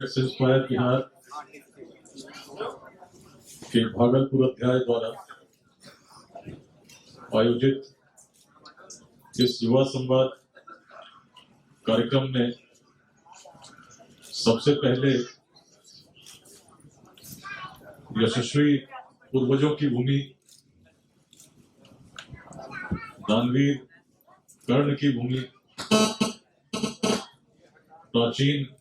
Inspire Bihar के भागलपुर अध्याय द्वारा आयोजित इस युवा संवाद कार्यक्रम में सबसे पहले यशस्वी पूर्वजों की भूमि दानवीर कर्ण की भूमि, प्राचीन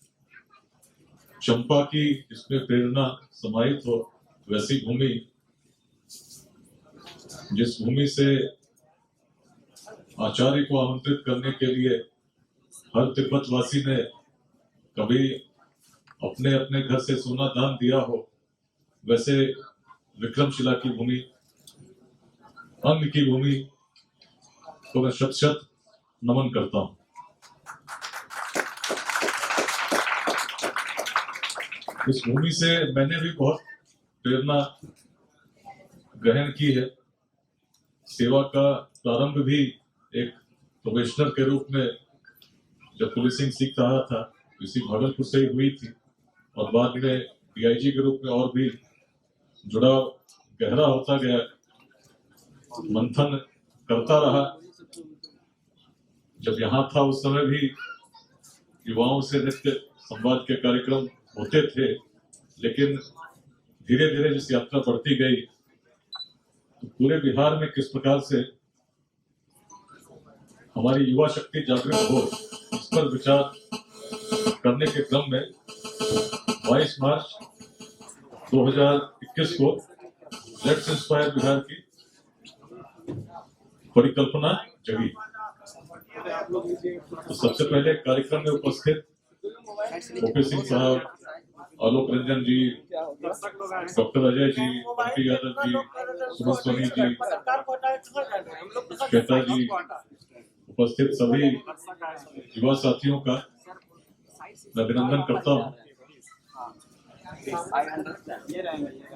चंपा की जिसमें प्रेरणा समाहित हो वैसी भूमि, जिस भूमि से आचार्य को आमंत्रित करने के लिए हर तिब्बतवासी ने कभी अपने अपने घर से सोना दान दिया हो, वैसे विक्रमशिला की भूमि, अन्न की भूमि को मैं शत शत नमन करता हूं। इस भूमि से मैंने भी बहुत प्रेरणा ग्रहण की है। सेवा का प्रारंभ भी एक प्रोबेशनर के रूप में जब पुलिसिंग सीख रहा था इसी भागलपुर से ही हुई थी, और बाद में डीआईजी के रूप में और भी जुड़ाव गहरा होता गया, मंथन करता रहा। जब यहाँ था उस समय भी युवाओं से नित्य संवाद के कार्यक्रम होते थे, लेकिन धीरे धीरे जिस यात्रा बढ़ती गई तो पूरे बिहार में किस प्रकार से हमारी युवा शक्ति जागृत हो, इस पर विचार करने के क्रम में 22 मार्च 2021 को लेट्स इंस्पायर बिहार की परिकल्पना जगी। तो सबसे पहले कार्यक्रम में उपस्थित ओपी सिंह साहब, आलोक रंजन जी, डॉक्टर अजय जी, बंटी यादव जी, सुरेश सोनी जी, श्वेता जी, उपस्थित सभी युवा साथियों का मैं अभिनंदन करता हूँ।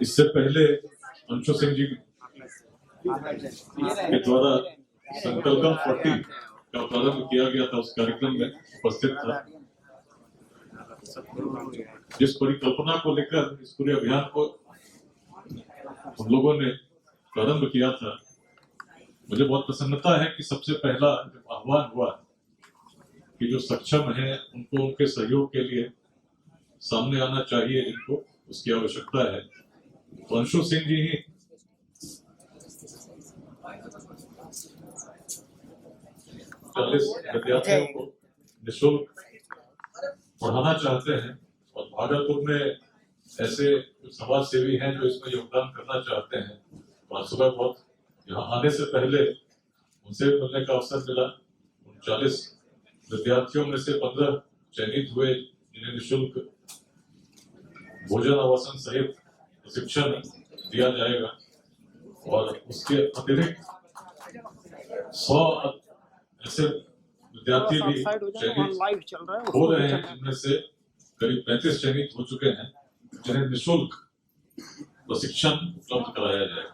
इससे पहले अंशु सिंह जी के द्वारा संकल्पम 40 का प्रारंभ किया गया था, उस कार्यक्रम में उपस्थित था। जिस परिकल्पना को लेकर इस पूरे अभियान को हम लोगों ने प्रारंभ किया था, मुझे बहुत प्रसन्नता है कि सबसे पहला आह्वान हुआ कि जो सक्षम है उनको उनके सहयोग के लिए सामने आना चाहिए, जिनको उसकी आवश्यकता है। तो अंशु सिंह जी ही विद्यार्थियों को निःशुल्क पढ़ाना चाहते हैं, और भागलपुर में ऐसे समाज सेवी हैं जो इसमें योगदान करना चाहते हैं। आज सुबह बहुत यहाँ आने से पहले उनसे मिलने का अवसर मिला। 39 विद्यार्थियों में से 15 चयनित हुए जिन्हें निःशुल्क भोजन आवासन सहित प्रशिक्षण दिया जाएगा, और उसके अतिरिक्त 100 ऐसे विद्यार्थी भी चयनित हो रहे हैं, जिनमें से करीब 35 चयनित हो चुके हैं, जिन्हें निःशुल्क प्रशिक्षण उपलब्ध कराया जाएगा।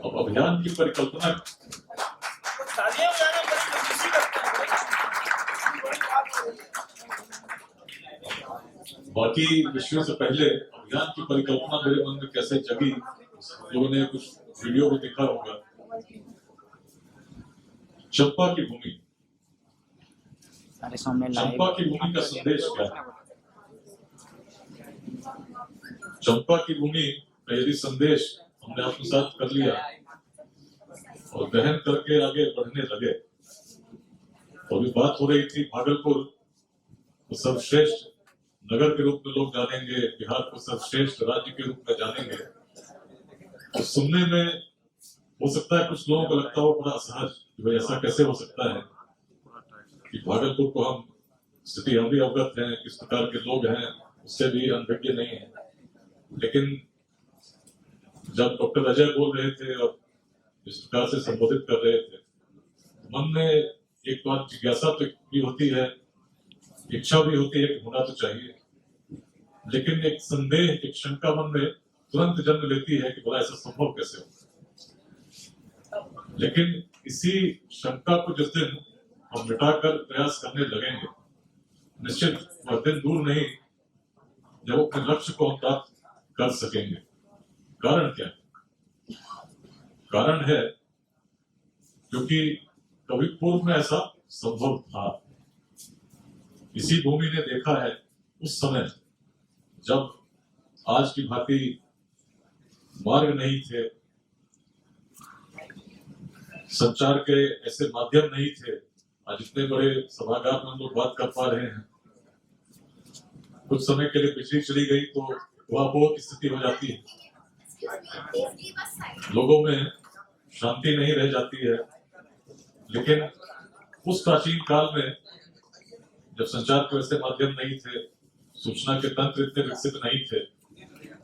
अब अभियान की परिकल्पना बाकी विषयों से पहले अभियान की परिकल्पना मेरे मन में कैसे जगी, लोगों ने कुछ वीडियो भी देखा होगा। चंपा की भूमि, चंपा की भूमि का संदेश क्या है? चंपा की भूमि का यदि संदेश हमने आत्मसात कर लिया और ग्रहण करके आगे बढ़ने लगे, तो अभी बात हो रही थी भागलपुर को सर्वश्रेष्ठ नगर के रूप में लोग जानेंगे, बिहार को सर्वश्रेष्ठ राज्य के रूप में जानेंगे। तो सुनने में हो सकता है कुछ लोगों को लगता हो बड़ा असहज, ऐसा कैसे हो सकता है कि भागलपुर को हम स्थिति हम भी अवगत हैं, किस प्रकार के लोग हैं उससे भी अनभिज्ञ नहीं है। लेकिन जब डॉक्टर अजय बोल रहे थे और इस प्रकार से संबोधित कर रहे थे, मन में एक बार जिज्ञासा तो भी होती है, इच्छा भी होती है कि होना तो चाहिए, लेकिन एक संदेह, एक शंका मन में तुरंत जन्म लेती है कि बोला ऐसा संभव कैसे हो। लेकिन इसी शंका को जिस दिन हम मिटाकर प्रयास करने लगेंगे, निश्चित वह दिन दूर नहीं जब अपने लक्ष्य को हम प्राप्त कर सकेंगे। कारण क्या? कारण है क्योंकि कभी पूर्व में ऐसा संभव था। इसी भूमि ने देखा है उस समय जब आज की भांति मार्ग नहीं थे, संचार के ऐसे माध्यम नहीं थे। आज इतने बड़े सभागार में हम लोग बात कर पा रहे हैं। कुछ समय के लिए बिजली चली गई तो वहां की स्थिति हो जाती है, लोगों में शांति नहीं रह जाती है। लेकिन उस प्राचीन काल में जब संचार के वैसे माध्यम नहीं थे, सूचना के तंत्र इतने विकसित नहीं थे,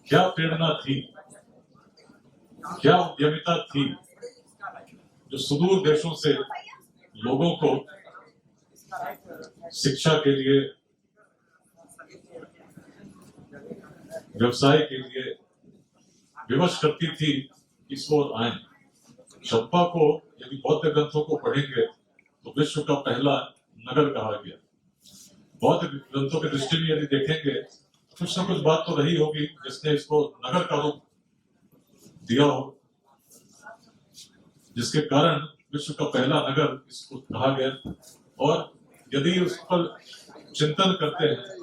क्या प्रेरणा थी, क्या उद्यमिता थी जो सुदूर देशों से लोगों को शिक्षा के लिए, व्यवसाय के लिए विवश करती थी इस ओर आए। चंपा को यदि बौद्ध ग्रंथों को पढ़ेंगे तो विश्व का पहला नगर कहा गया। बौद्ध ग्रंथों की दृष्टि में यदि देखेंगे कुछ न कुछ बात तो रही होगी जिसने इसको नगर का रूप दिया हो, जिसके कारण विश्व का पहला नगर इसको कहा गया। और यदि उस पर चिंतन करते हैं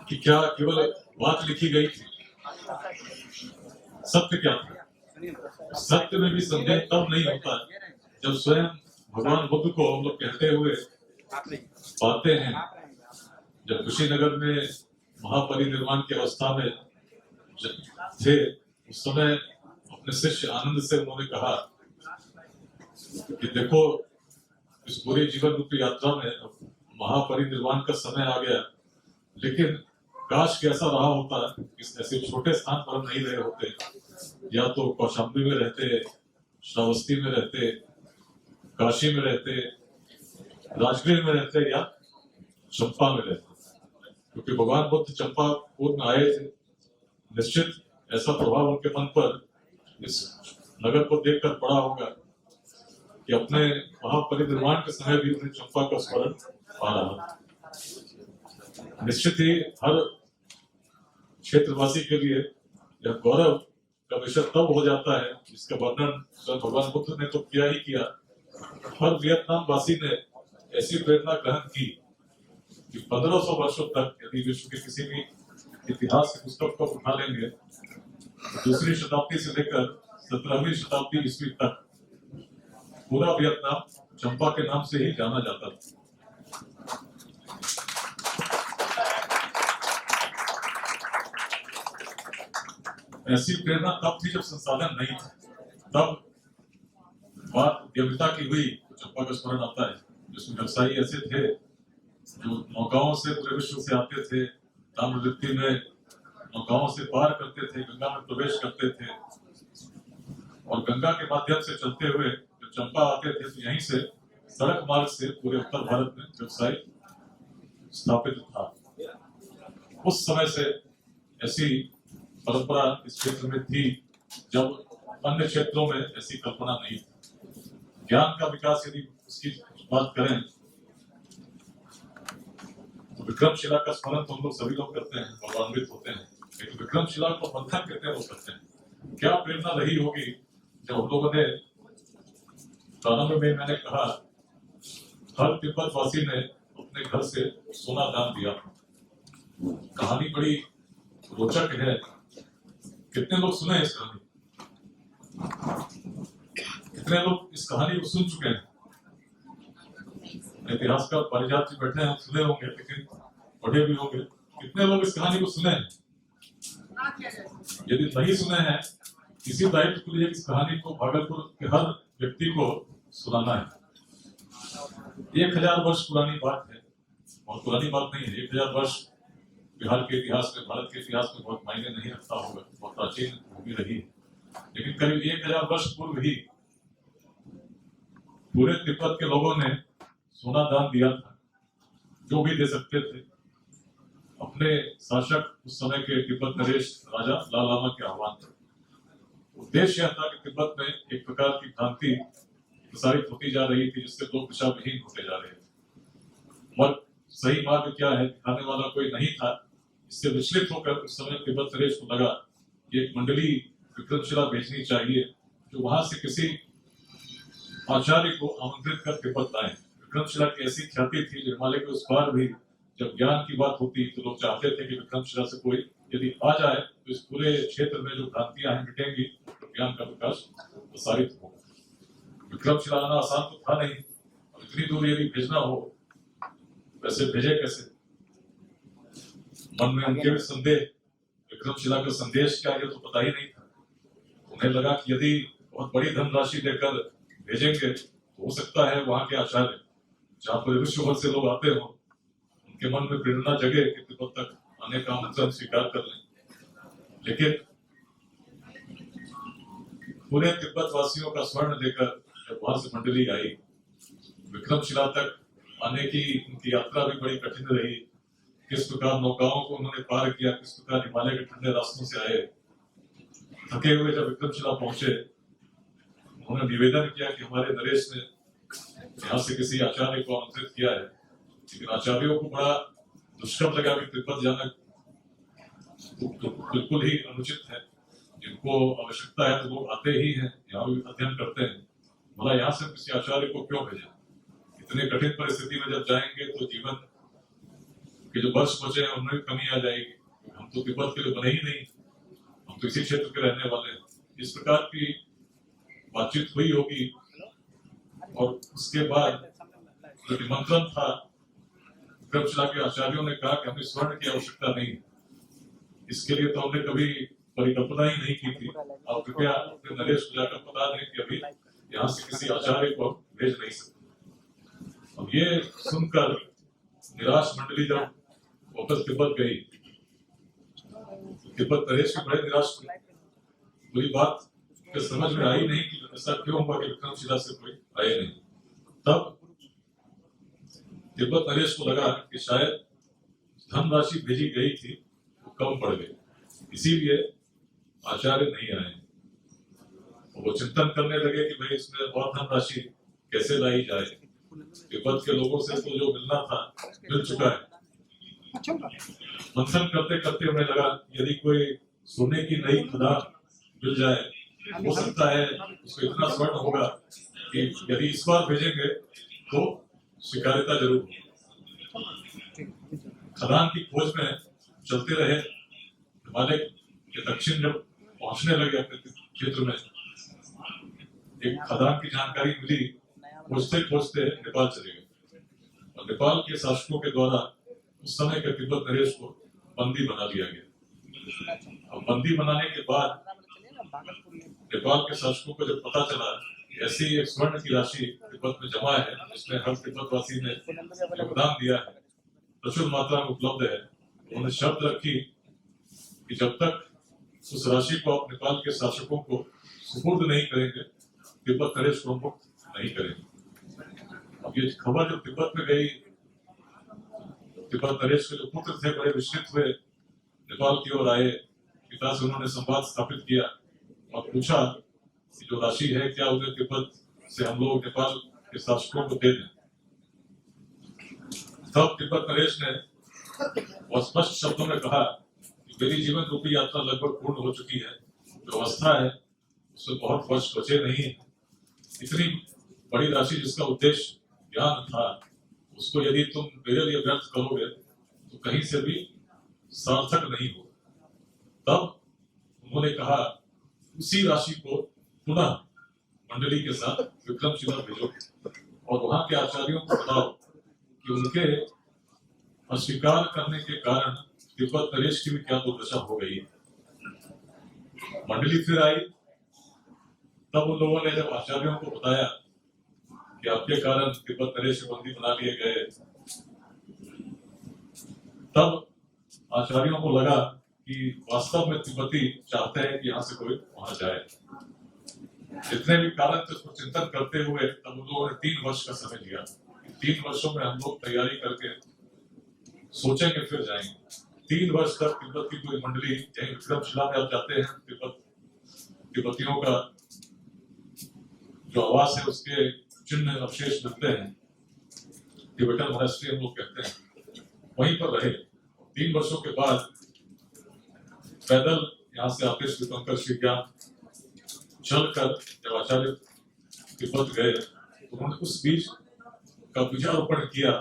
कि क्या केवल बात लिखी गई थी, सत्य क्या था? सत्य में भी संदेह तब नहीं होता जब स्वयं भगवान बुद्ध को हम लोग कहते हुए पाते हैं। जब कुशीनगर में महापरिनिर्वाण की अवस्था में थे उस समय अपने शिष्य आनंद से उन्होंने कहा कि देखो इस पूरे जीवन रूपी यात्रा में महापरिनिर्वाण का समय आ गया, लेकिन काश कि ऐसा रहा होता कि ऐसे छोटे स्थान पर हम नहीं रहे होते, या तो कौशाम्बी में रहते, श्रावस्ती में रहते, काशी में रहते, राजगीर में रहते या चंपा में रहते। क्योंकि भगवान बुद्ध चंपापुर में आए थे, निश्चित ऐसा प्रभाव उनके मन पर इस नगर को देखकर पड़ा होगा कि अपने महापरिनिर्वाण के समय भी उन्हें चंपा का स्मरण आ रहा। निश्चित ही हर क्षेत्रवासी के लिए यह गौरव का विषय तब हो जाता है जिसका वर्णन भगवान बुद्ध ने तो किया ही किया। हर वियतनाम वासी ने ऐसी प्रेरणा ग्रहण की कि 1500 वर्षों तक यदि विश्व के किसी भी इतिहास की पुस्तक को उठा लेंगे, दूसरी शताब्दी से लेकर 17वीं शताब्दी ईस्वी तक पूरा वियतनाम चंपा के नाम से ही जाना जाता था। ऐसी प्रेरणा तब थी जब संसाधन नहीं था। तब बात उद्यमिता की हुई तो चंपा का स्मरण आता है, जिसमें व्यवसायी ऐसे थे जो नौकाओं से पूरे विश्व से आते थे, ताम्रलिप्ति में नौकाओं से पार करते थे, गंगा में प्रवेश करते थे, और गंगा के माध्यम से चलते हुए जब चंपा आते थे तो यहीं से सड़क मार्ग से पूरे उत्तर भारत में व्यवसाय स्थापित था। उस समय से ऐसी परंपरा इस क्षेत्र में थी जब अन्य क्षेत्रों में ऐसी कल्पना नहीं थी। ज्ञान का विकास यदि उसकी बात करें तो विक्रमशिला का स्मरण तो हम लोग सभी लोग करते हैं, गौरवान्वित होते हैं, लेकिन विक्रमशिला को मंथन कितने लोग करते हैं? क्या प्रेरणा रही होगी जब हम लोगों ने प्रारंभ में मैंने कहा हर तिब्बत वासी ने अपने घर से सोना दान दिया। कहानी बड़ी रोचक है। कितने लोग सुने इस कहानी? कितने लोग इस कहानी को सुन चुके हैं? इतिहासकार पारिजात जी बैठे हैं, सुने होंगे, लेकिन पढ़े भी होंगे। कितने लोग इस कहानी को सुने हैं? यदि नहीं सुने हैं, इसी दायित्व के लिए इस कहानी को भागलपुर के हर व्यक्ति को सुनाना है। 1000 वर्ष पुरानी बात है, और पुरानी बात नहीं है। 1000 वर्ष बिहार के इतिहास में, भारत के इतिहास में बहुत मायने नहीं रखता होगा, बहुत प्राचीन भूमि रही है, लेकिन करीब 1000 वर्ष पूर्व ही पूरे तिब्बत के लोगों ने सोना दान दिया था, जो भी दे सकते थे। अपने शासक उस समय के तिब्बत नरेश राजा लाल लामा के आह्वान थे। उद्देश्य यह था कि तिब्बत में एक प्रकार की भ्रांति प्रसारित होती जा रही थी जिससे लोग दिशा विहीन होते जा रहे थे। सही मार्ग क्या है दिखाने वाला कोई नहीं था, इससे विचलित होकर उस समय तिब्बत नरेश को लगा कि एक मंडली विक्रमशिला भेजनी चाहिए जो वहां से किसी आचार्य को आमंत्रित कर तिब्बत लाए। विक्रमशिला की ऐसी ख्याति थी जो हिमालय के उस पार भी जब ज्ञान की बात होती तो लोग चाहते थे कि विक्रमशिला से कोई यदि आ जाए तो इस पूरे क्षेत्र में जो भ्रांतियां हैं मिटेंगी, तो ज्ञान का प्रकाश प्रसारित होगा। विक्रमशिला आना आसान तो था नहीं, इतनी दूर यदि भेजना हो वैसे भेजे कैसे? मन में उनके भी संदेह, विक्रमशिला का संदेश क्या ये तो पता ही नहीं था। उन्हें लगा कि यदि बहुत बड़ी धनराशि देकर भेजेंगे तो हो सकता है वहां के आचार्य जहाँ पर विश्व भर से लोग आते हो उनके मन में प्रेरणा जगे कि तिब्बत तक आने का आमंत्रण स्वीकार कर लें। लेकिन पूरे तिब्बत वासियों का स्वर्ण देकर जब वहां से मंडली आई, विक्रमशिला तक आने की उनकी यात्रा भी बड़ी कठिन रही। किस प्रकार नौकाओं को उन्होंने पार किया, किस प्रकार हिमालय के ठंडे रास्तों से आए। थके हुए जब विक्रमशिला पहुंचे, उन्होंने निवेदन किया कि हमारे नरेश ने यहाँ से किसी आचार्य को आमंत्रित किया है, लेकिन आचार्यों को बड़ा दुष्कर लगा कि तिब्बत जाना तो बिल्कुल ही अनुचित है। जिनको आवश्यकता है तो लोग आते ही हैं, यहाँ भी अध्ययन करते हैं, भला यहाँ से किसी आचार्य को क्यों भेजा? इतने कठिन परिस्थिति में जब जाएंगे तो जीवन के जो वर्ष बचे हैं उनमें भी कमी आ जाएगी। हम तो तिब्बत के लिए बने ही नहीं, हम तो इसी क्षेत्र के रहने वाले हैं। इस प्रकार की बातचीत हुई होगी और उसके बाद जो निमंत्रण था, विक्रमशिला के आचार्यों ने कहा कि हमें स्वर्ण की आवश्यकता नहीं, इसके लिए तो हमने कभी परिकल्पना ही नहीं की थी। आप कृपया अपने नरेश को जाकर बता दें कि अभी यहाँ से किसी आचार्य को भेज नहीं सकते। अब ये सुनकर निराश मंडली जब वापस तिब्बत गई, तिब्बत नरेश भी बड़े निराश हुए। पूरी बात के समझ में आई नहीं कि ऐसा क्यों हुआ कि विक्रमशिला से कोई आए नहीं। तब तिब्बत नरेश को लगा कि शायद धनराशि भेजी गई थी वो कम पड़ गई, इसीलिए आचार्य नहीं आए। वो चिंतन करने लगे कि भाई इसमें और धनराशि कैसे लाई जाए। तिब्बत के लोगों से तो जो मिलना था मिल चुका है। मंथन करते करते उन्हें लगा यदि कोई सोने की नई खदान मिल जाए, हो सकता है उसको इतना स्वर्ण होगा कि यदि इस बार भेजेंगे तो स्वीकार्यता जरूर होगी। खदान की खोज में चलते रहे, हिमालय के दक्षिण जब पहुंचने लगे अपने क्षेत्र में, एक खदान की जानकारी मिली। खोजते खोजते नेपाल चले गए और नेपाल के शासकों के द्वारा उस समय के तिब्बत नरेश को बंदी बना लिया गया। अब बंदी बनाने के बाद नेपाल के शासकों को जब पता चला कि ऐसी एक स्वर्ण की राशि तिब्बत में जमा है जिसमें हर तिब्बतवासी ने योगदान दिया है, प्रचुर मात्रा में उपलब्ध है, उन्होंने शर्त रखी कि जब तक उस राशि को आप नेपाल के शासकों को सुपुर्द नहीं करेंगे, तिब्बत नरेश को मुक्त नहीं करेंगे। अब ये खबर जब तिब्बत में गई, तिब्बत नरेश के जो पुत्र थे बड़े विचलित हुए, नेपाल की ओर आए। पिता से उन्होंने संवाद स्थापित किया और पूछा कि जो राशि है क्या उन्हें तिब्बत से हम लोग नेपाल के शासकों को दे दें। तब तिब्बत नरेश ने बहुत स्पष्ट शब्दों में कहा कि मेरी जीवन रूपी यात्रा लगभग पूर्ण हो चुकी है, जो अवस्था है उससे बहुत वर्ष बचे नहीं। इतनी बड़ी राशि जिसका उद्देश्य ज्ञान था, उसको यदि तुम मेरे लिए व्यर्थ करोगे तो कहीं से भी सार्थक नहीं होगा। तब उन्होंने कहा उसी राशि को पुनः मंडली के साथ विक्रमशिला भेजो और वहां के आचार्यों को बताओ कि उनके अस्वीकार करने के कारण तिब्बत नरेश की भी क्या दुर्दशा हो गई। मंडली फिर आई। तब उन लोगों ने जब आचार्यों को बताया कि आपके कारण तिब्बत नरेश बंदी बना लिए गए, तब आचार्यों को लगा कि वास्तव में तिब्बती चाहते हैं कि यहाँ से कोई वहां जाए। जितने भी कारण थे उसको चिंतन करते हुए तब उन लोगों ने 3 वर्ष का समय लिया। 3 वर्षों में हम लोग तैयारी करके सोचेंगे फिर जाएंगे। 3 वर्ष तक तिब्बत की कोई मंडली, यही विक्रमशिला में आप जाते हैं, तिब्बतियों का जो आवास है उसके चिन्ह अवशेष मिलते हैं, तिब्बतन मोनेस्ट्री हम लोग कहते हैं, वहीं पर रहे। 3 वर्षों के बाद पैदल यहाँ से आते श्री पंकज श्री ज्ञान चलकर जब आचार्य तिब्बत गए तो उन्होंने उस बीज का बीजारोपण किया,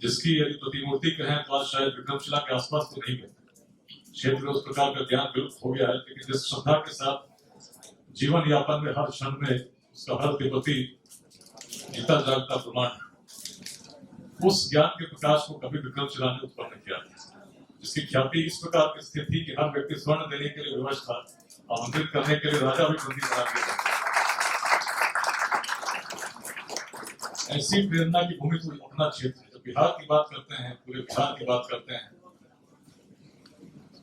जिसकी यदि प्रतिमूर्ति कहें तो आज शायद विक्रमशिला के आसपास तो नहीं है, क्षेत्र में उस प्रकार का ज्ञान विलुप्त हो गया है, लेकिन जिस श्रद्धा के साथ जीवन यापन में हर क्षण में उसका हर तिब्बती जीता जागता प्रमाण, उस ज्ञान के प्रकाश को कभी विक्रमशिला ने उत्पन्न किया, जिसकी ख्याति इस प्रकार की स्थिति थी कि हर व्यक्ति स्वर्ण देने के लिए विवश था, आमंत्रित करने के लिए राजा भी बंदी बना दिया। ऐसी प्रेरणा की भूमि तो अपना क्षेत्र है। जब बिहार की बात करते हैं, पूरे बिहार की बात करते हैं,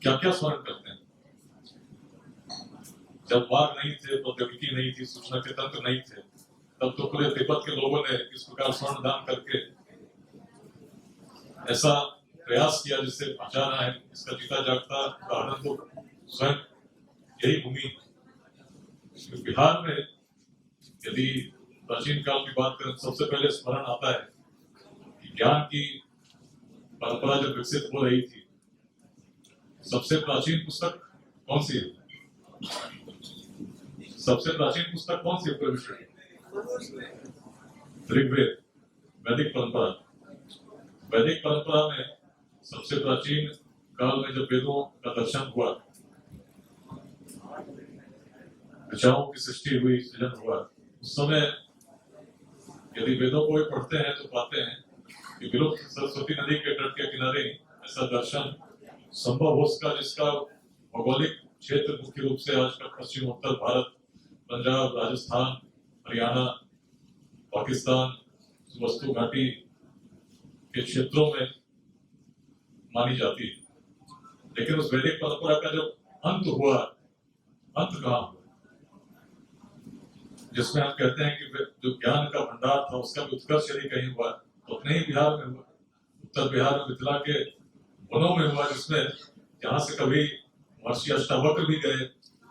क्या क्या स्मरण करते हैं? जब बाघ नहीं थे, प्रौद्योगिकी नहीं थी, सूचना के तंत्र नहीं थे, तब तो पूरे तिब्बत के लोगों ने इस प्रकार स्वर्ण दान करके ऐसा प्रयास किया जिससे आचार्य है इसका जीता जागता उदाहरण तो स्वयं यही भूमि। बिहार में यदि प्राचीन काल की बात करें, सबसे पहले स्मरण आता है कि ज्ञान की परंपरा जब विकसित हो रही थी, सबसे प्राचीन पुस्तक कौन सी है? सबसे प्राचीन पुस्तक कौन सी है पूरे विश्व की? ऋग्वेद, वैदिक परंपरा। वैदिक परंपरा में सबसे प्राचीन काल में जब वेदों का दर्शन हुआ, ऋचाओं की सृष्टि हुई, सृजन हुआ, उस समय यदि वेदों को भी पढ़ते हैं तो पाते हैं कि विलुप्त सरस्वती नदी के तट के किनारे ऐसा दर्शन संभव हो सका जिसका भौगोलिक क्षेत्र मुख्य रूप से आज का पश्चिम उत्तर भारत, पंजाब, राजस्थान, हरियाणा, पाकिस्तान, वस्तु घाटी के क्षेत्रों में मानी जाती है। लेकिन उस वैदिक परंपरा का जब अंत हुआ, अंत कहाँ हुआ? जिसमें हम कहते हैं कि जो ज्ञान का भंडार था उसका भी उत्कर्ष यदि कहीं हुआ तो अपने ही बिहार में हुआ, उत्तर बिहार में मिथिला के वनों में हुआ, जिसमें जहाँ से कभी महर्षि अष्टावक्र भी गए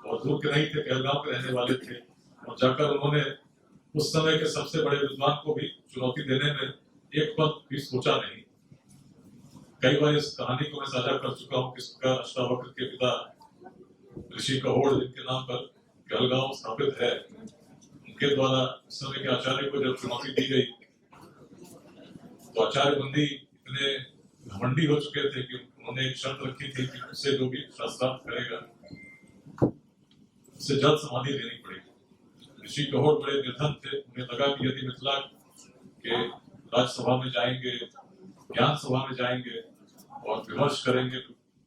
और दूर के नहीं थे, कहलगांव के रहने वाले थे, और जाकर उन्होंने उस समय के सबसे बड़े विद्वान को भी चुनौती देने में एक पल भी सोचा नहीं। कई बार इस कहानी को मैं साझा कर चुका हूँ कि अष्टावक्र के पिता ऋषि कहोड़, जिनके नाम पर कहलगांव स्थापित है, उनके द्वारा उस समय के आचार्य को जब चुनौती दी गई तो आचार्य बंदी इतने घमंडी हो चुके थे कि उन्होंने एक शर्त रखी थी कि उससे जो भी शास्त्रार्थ करेगा उससे जल्द समाधि लेनी पड़ेगी। ऋषि कहोड़ बड़े निर्धन थे, उन्हें लगा कि यदि मिथिला के राज्यसभा में जाएंगे, ज्ञान सभा में जाएंगे और विमर्श करेंगे,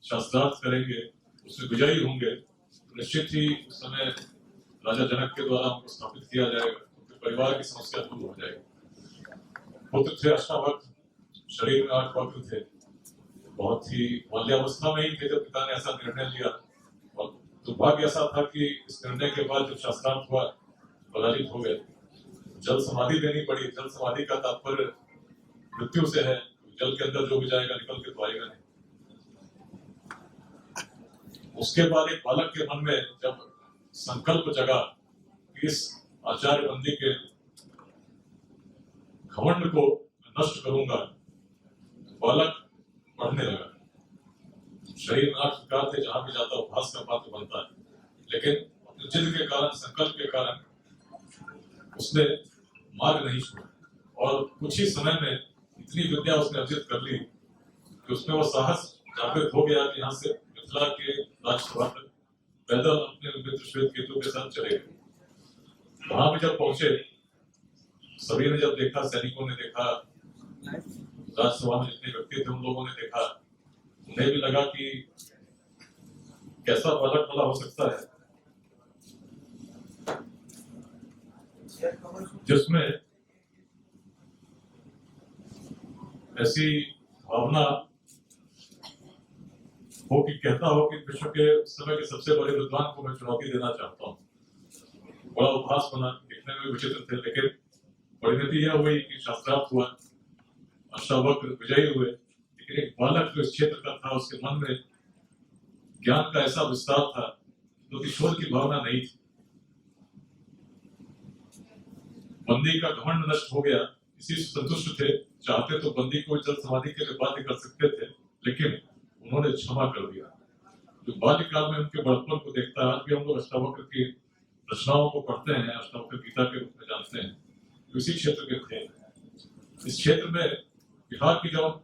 शास्त्रार्थ करेंगे, उसमें विजयी होंगे, तो निश्चित ही उस समय राजा जनक के द्वारा उनको स्थापित किया जाएगा, उनके परिवार की समस्या दूर हो जाएगी। पुत्र थे अष्टावक्र, शरीर में 8 वक्र थे, बहुत ही बाल्यावस्था में ही थे जब पिता ने ऐसा निर्णय लिया, और दुर्भाग्य ऐसा था कि इस निर्णय के बाद जब शास्त्रार्थ हुआ पराजित हो गए, जल समाधि लेनी पड़ी। जल समाधि का तात्पर्य मृत्यु से है, जल के अंदर जो भी जाएगा निकल के तो आएगा नहीं। उसके बाद एक बालक के मन में जब संकल्प जगा कि इस आचार्य बंदी के घमंड को नष्ट करूंगा, बालक पढ़ने लगा। शरीर में 8 प्रकार थे, जहां भी जाता उपहास का पात्र बनता है, लेकिन जिद के कारण, संकल्प के कारण उसने मार्ग नहीं छोड़ा, और कुछ ही समय में इतनी विद्या उसने अर्जित कर ली कि उसमें वो साहस जागृत हो गया कि यहाँ से मिथिला के राज्यसभा तक पैदल अपने मित्र श्वेतकेतु के साथ चले गए। वहां भी जब पहुंचे, सभी ने जब देखा, सैनिकों ने देखा, राज्यसभा में जितने व्यक्ति थे उन लोगों ने देखा, उन्हें भी लगा कि कैसा बालक भला हो सकता है जिसमें ऐसी भावना हो कि कहता हो कि विश्व के समय के सबसे बड़े विद्वान को मैं चुनौती देना चाहता हूँ। बड़ा उपहास बना, दिखने में विचित्र थे, लेकिन परिणति यह हुई कि शास्त्रार्थ हुआ, अष्टावक्र विजयी हुए, लेकिन एक बालक जो इस क्षेत्र का था उसके मन में ज्ञान का ऐसा विस्तार था तो ईश्वर की भावना नहीं थी। बंदी का घमंड नष्ट हो गया, इसी से संतुष्ट थे, चाहते तो बंदी को जल समाधि के लिए बाध्य कर सकते थे, लेकिन उन्होंने क्षमा कर दिया। जो बाल्यकाल में उनके बड़प्पन को देखता है, आज भी हम लोग अष्टावक्र की रचनाओं को पढ़ते हैं, अष्टावक्र गीता के रूप में जानते हैं, तो इसी क्षेत्र के थे। इस क्षेत्र में बिहार की जब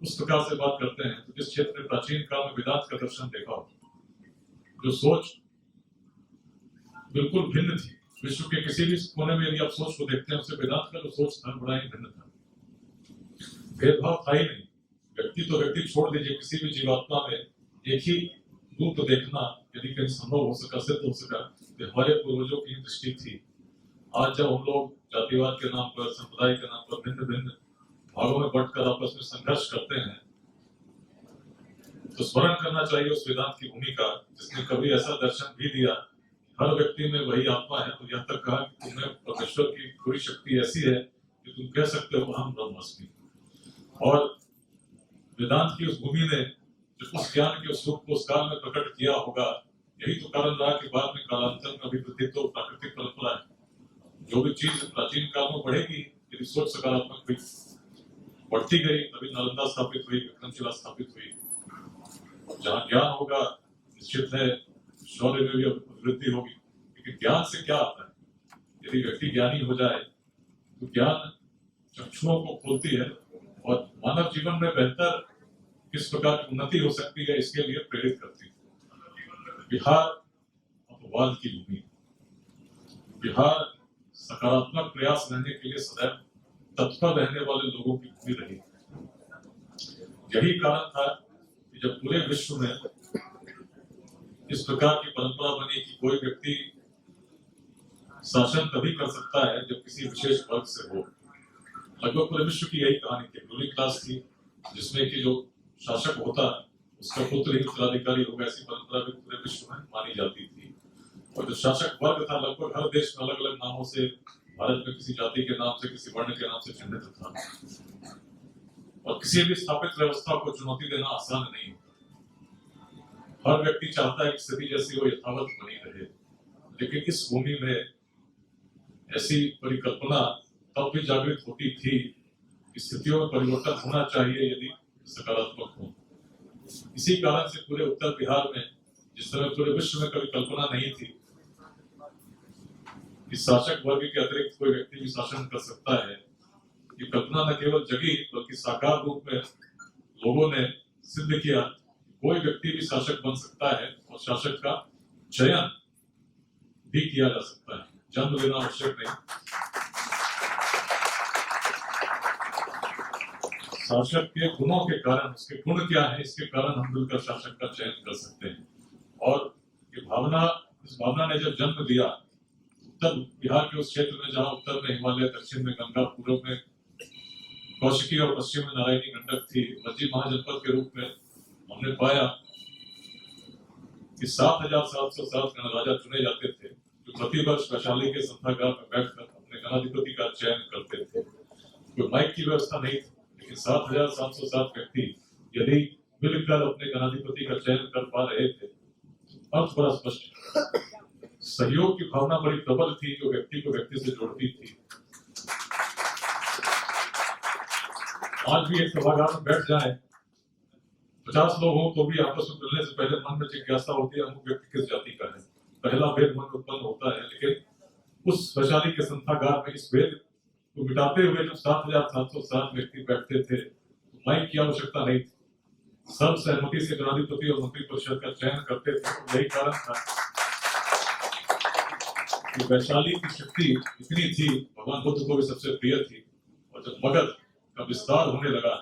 उस प्रकार से बात करते हैं, तो जिस क्षेत्र में प्राचीन काल में वेदांत का दर्शन देखा हो, जो सोच बिल्कुल भिन्न थी, विश्व के किसी भी कोने में यदि आप सोच को देखते हैं, उससे वेदांत का जो सोच था बड़ा ही भिन्न था। भेदभाव था ही नहीं। व्यक्ति तो व्यक्ति छोड़ दीजिए, किसी भी जीवात्मा में एक ही रूप देखना यदि कहीं संभव हो सका, सिद्ध हो सका, तो हमारे पूर्वजों की दृष्टि थी। आज जब हम लोग जातिवाद के नाम पर, संप्रदाय के नाम पर भिन्न भिन्न भागों में बंटकर आपस में संघर्ष करते हैं, तो स्मरण करना चाहिए उस वेदांत की भूमिका जिसने कभी ऐसा दर्शन भी दिया, हर व्यक्ति में वही आत्मा है, और यहाँ तक कहा कि तुम्हें परमेश्वर की पूरी शक्ति ऐसी है कि तुम कह सकते हो हम ब्रह्मास्मि। और वेदांत की उस भूमि ने जो उस ज्ञान के उस रूप को उस काल में प्रकट किया होगा, यही तो कारण रहा कि बाद में कालांतर में अभिवृद्धि तो प्राकृतिक परंपरा है। जो भी चीज प्राचीन काल में बढ़ेगी, यदि सोच सकारात्मक हुई, बढ़ती गई, तभी नालंदा स्थापित हुई, विक्रमशिला स्थापित हुई। जहाँ ज्ञान होगा, निश्चित है शौर्य में भी अभिवृद्धि होगी। लेकिन ज्ञान से क्या आता है? यदि व्यक्ति ज्ञानी हो जाए तो ज्ञान चक्षुओं को खोलती है और मानव जीवन में बेहतर किस प्रकार की उन्नति हो सकती है, इसके लिए प्रेरित करती है। बिहार अपवाद की भूमि, बिहार सकारात्मक प्रयास रहने के लिए सदैव तत्पर रहने वाले लोगों की भूमि रही। यही कारण था कि जब पूरे विश्व में इस प्रकार की परंपरा बनी कि कोई व्यक्ति शासन तभी कर सकता है जब किसी विशेष वर्ग से हो। लगभग पूरे विश्व की यही कहानी थी। रूलिंग क्लास थी, जिसमें कि जो शासक होता उसका पुत्र ही उत्तराधिकारी होगा, ऐसी परंपरा भी पूरे विश्व में मानी जाती थी। और जो शासक वर्ग था, लगभग हर देश में अलग अलग नामों से, भारत में किसी जाति के नाम से, किसी वर्ण के नाम से चिन्हित था। और किसी भी स्थापित व्यवस्था को चुनौती देना आसान नहीं। हर व्यक्ति चाहता है कि स्थिति जैसी वो यथावत बनी रहे, लेकिन इस भूमि में ऐसी परिकल्पना तब भी जागृत होती थी कि स्थितियों में परिवर्तन होना चाहिए यदि सकारात्मक हो। इसी कारण से पूरे उत्तर बिहार में, जिस तरह पूरे विश्व में कभी कल्पना नहीं थी कि शासक वर्ग के अतिरिक्त कोई व्यक्ति भी शासन कर सकता है, ये कल्पना न केवल जगी बल्कि साकार रूप में लोगों ने सिद्ध किया कोई व्यक्ति भी शासक बन सकता है और शासक का चयन भी किया जा सकता है, जन्म लेना आवश्यक नहीं। शासक के गुणों के कारण, उसके गुण क्या है, इसके कारण हम मिलकर शासक का चयन कर सकते हैं। और ये भावना, इस भावना ने जब जन्म लिया उत्तर बिहार के उस क्षेत्र में, जहाँ उत्तर में हिमालय, दक्षिण में गंगा, पूर्व में कौशिकी और पश्चिम में नारायणी गंडक थी, मध्य महाजनपद के रूप में हमने पाया कि 7,707 गणराजा चुने जाते थे, जो प्रति वर्ष वैशाली के संथागार में बैठकर अपने गणाधिपति का चयन करते थे। कोई माइक की व्यवस्था नहीं थी, लेकिन 7,707 व्यक्ति यदि मिलकर अपने गणाधिपति का चयन कर पा रहे थे, अर्थ बड़ा स्पष्ट। सहयोग की भावना बड़ी प्रबल थी, जो व्यक्ति को व्यक्ति से जोड़ती थी। आज भी एक सभागार में बैठ जाए, 50 लोग हों तो भी आपस में मिलने से पहले मन में जिज्ञासा होती है अमुक व्यक्ति किस जाति का है, पहला भेद मन उत्पन्न होता है। लेकिन उस वैशाली के संथागार में इस भेद को मिटाते हुए जब 7,707 व्यक्ति बैठते थे, तो माइक की आवश्यकता नहीं थी, सर्व सहमति से गणाधिपति और मंत्री परिषद का चयन करते थे। यही कारण था कि वैशाली की शक्ति इतनी थी, भगवान बुद्ध को भी सबसे प्रिय थी। और जब मगध का विस्तार होने लगा,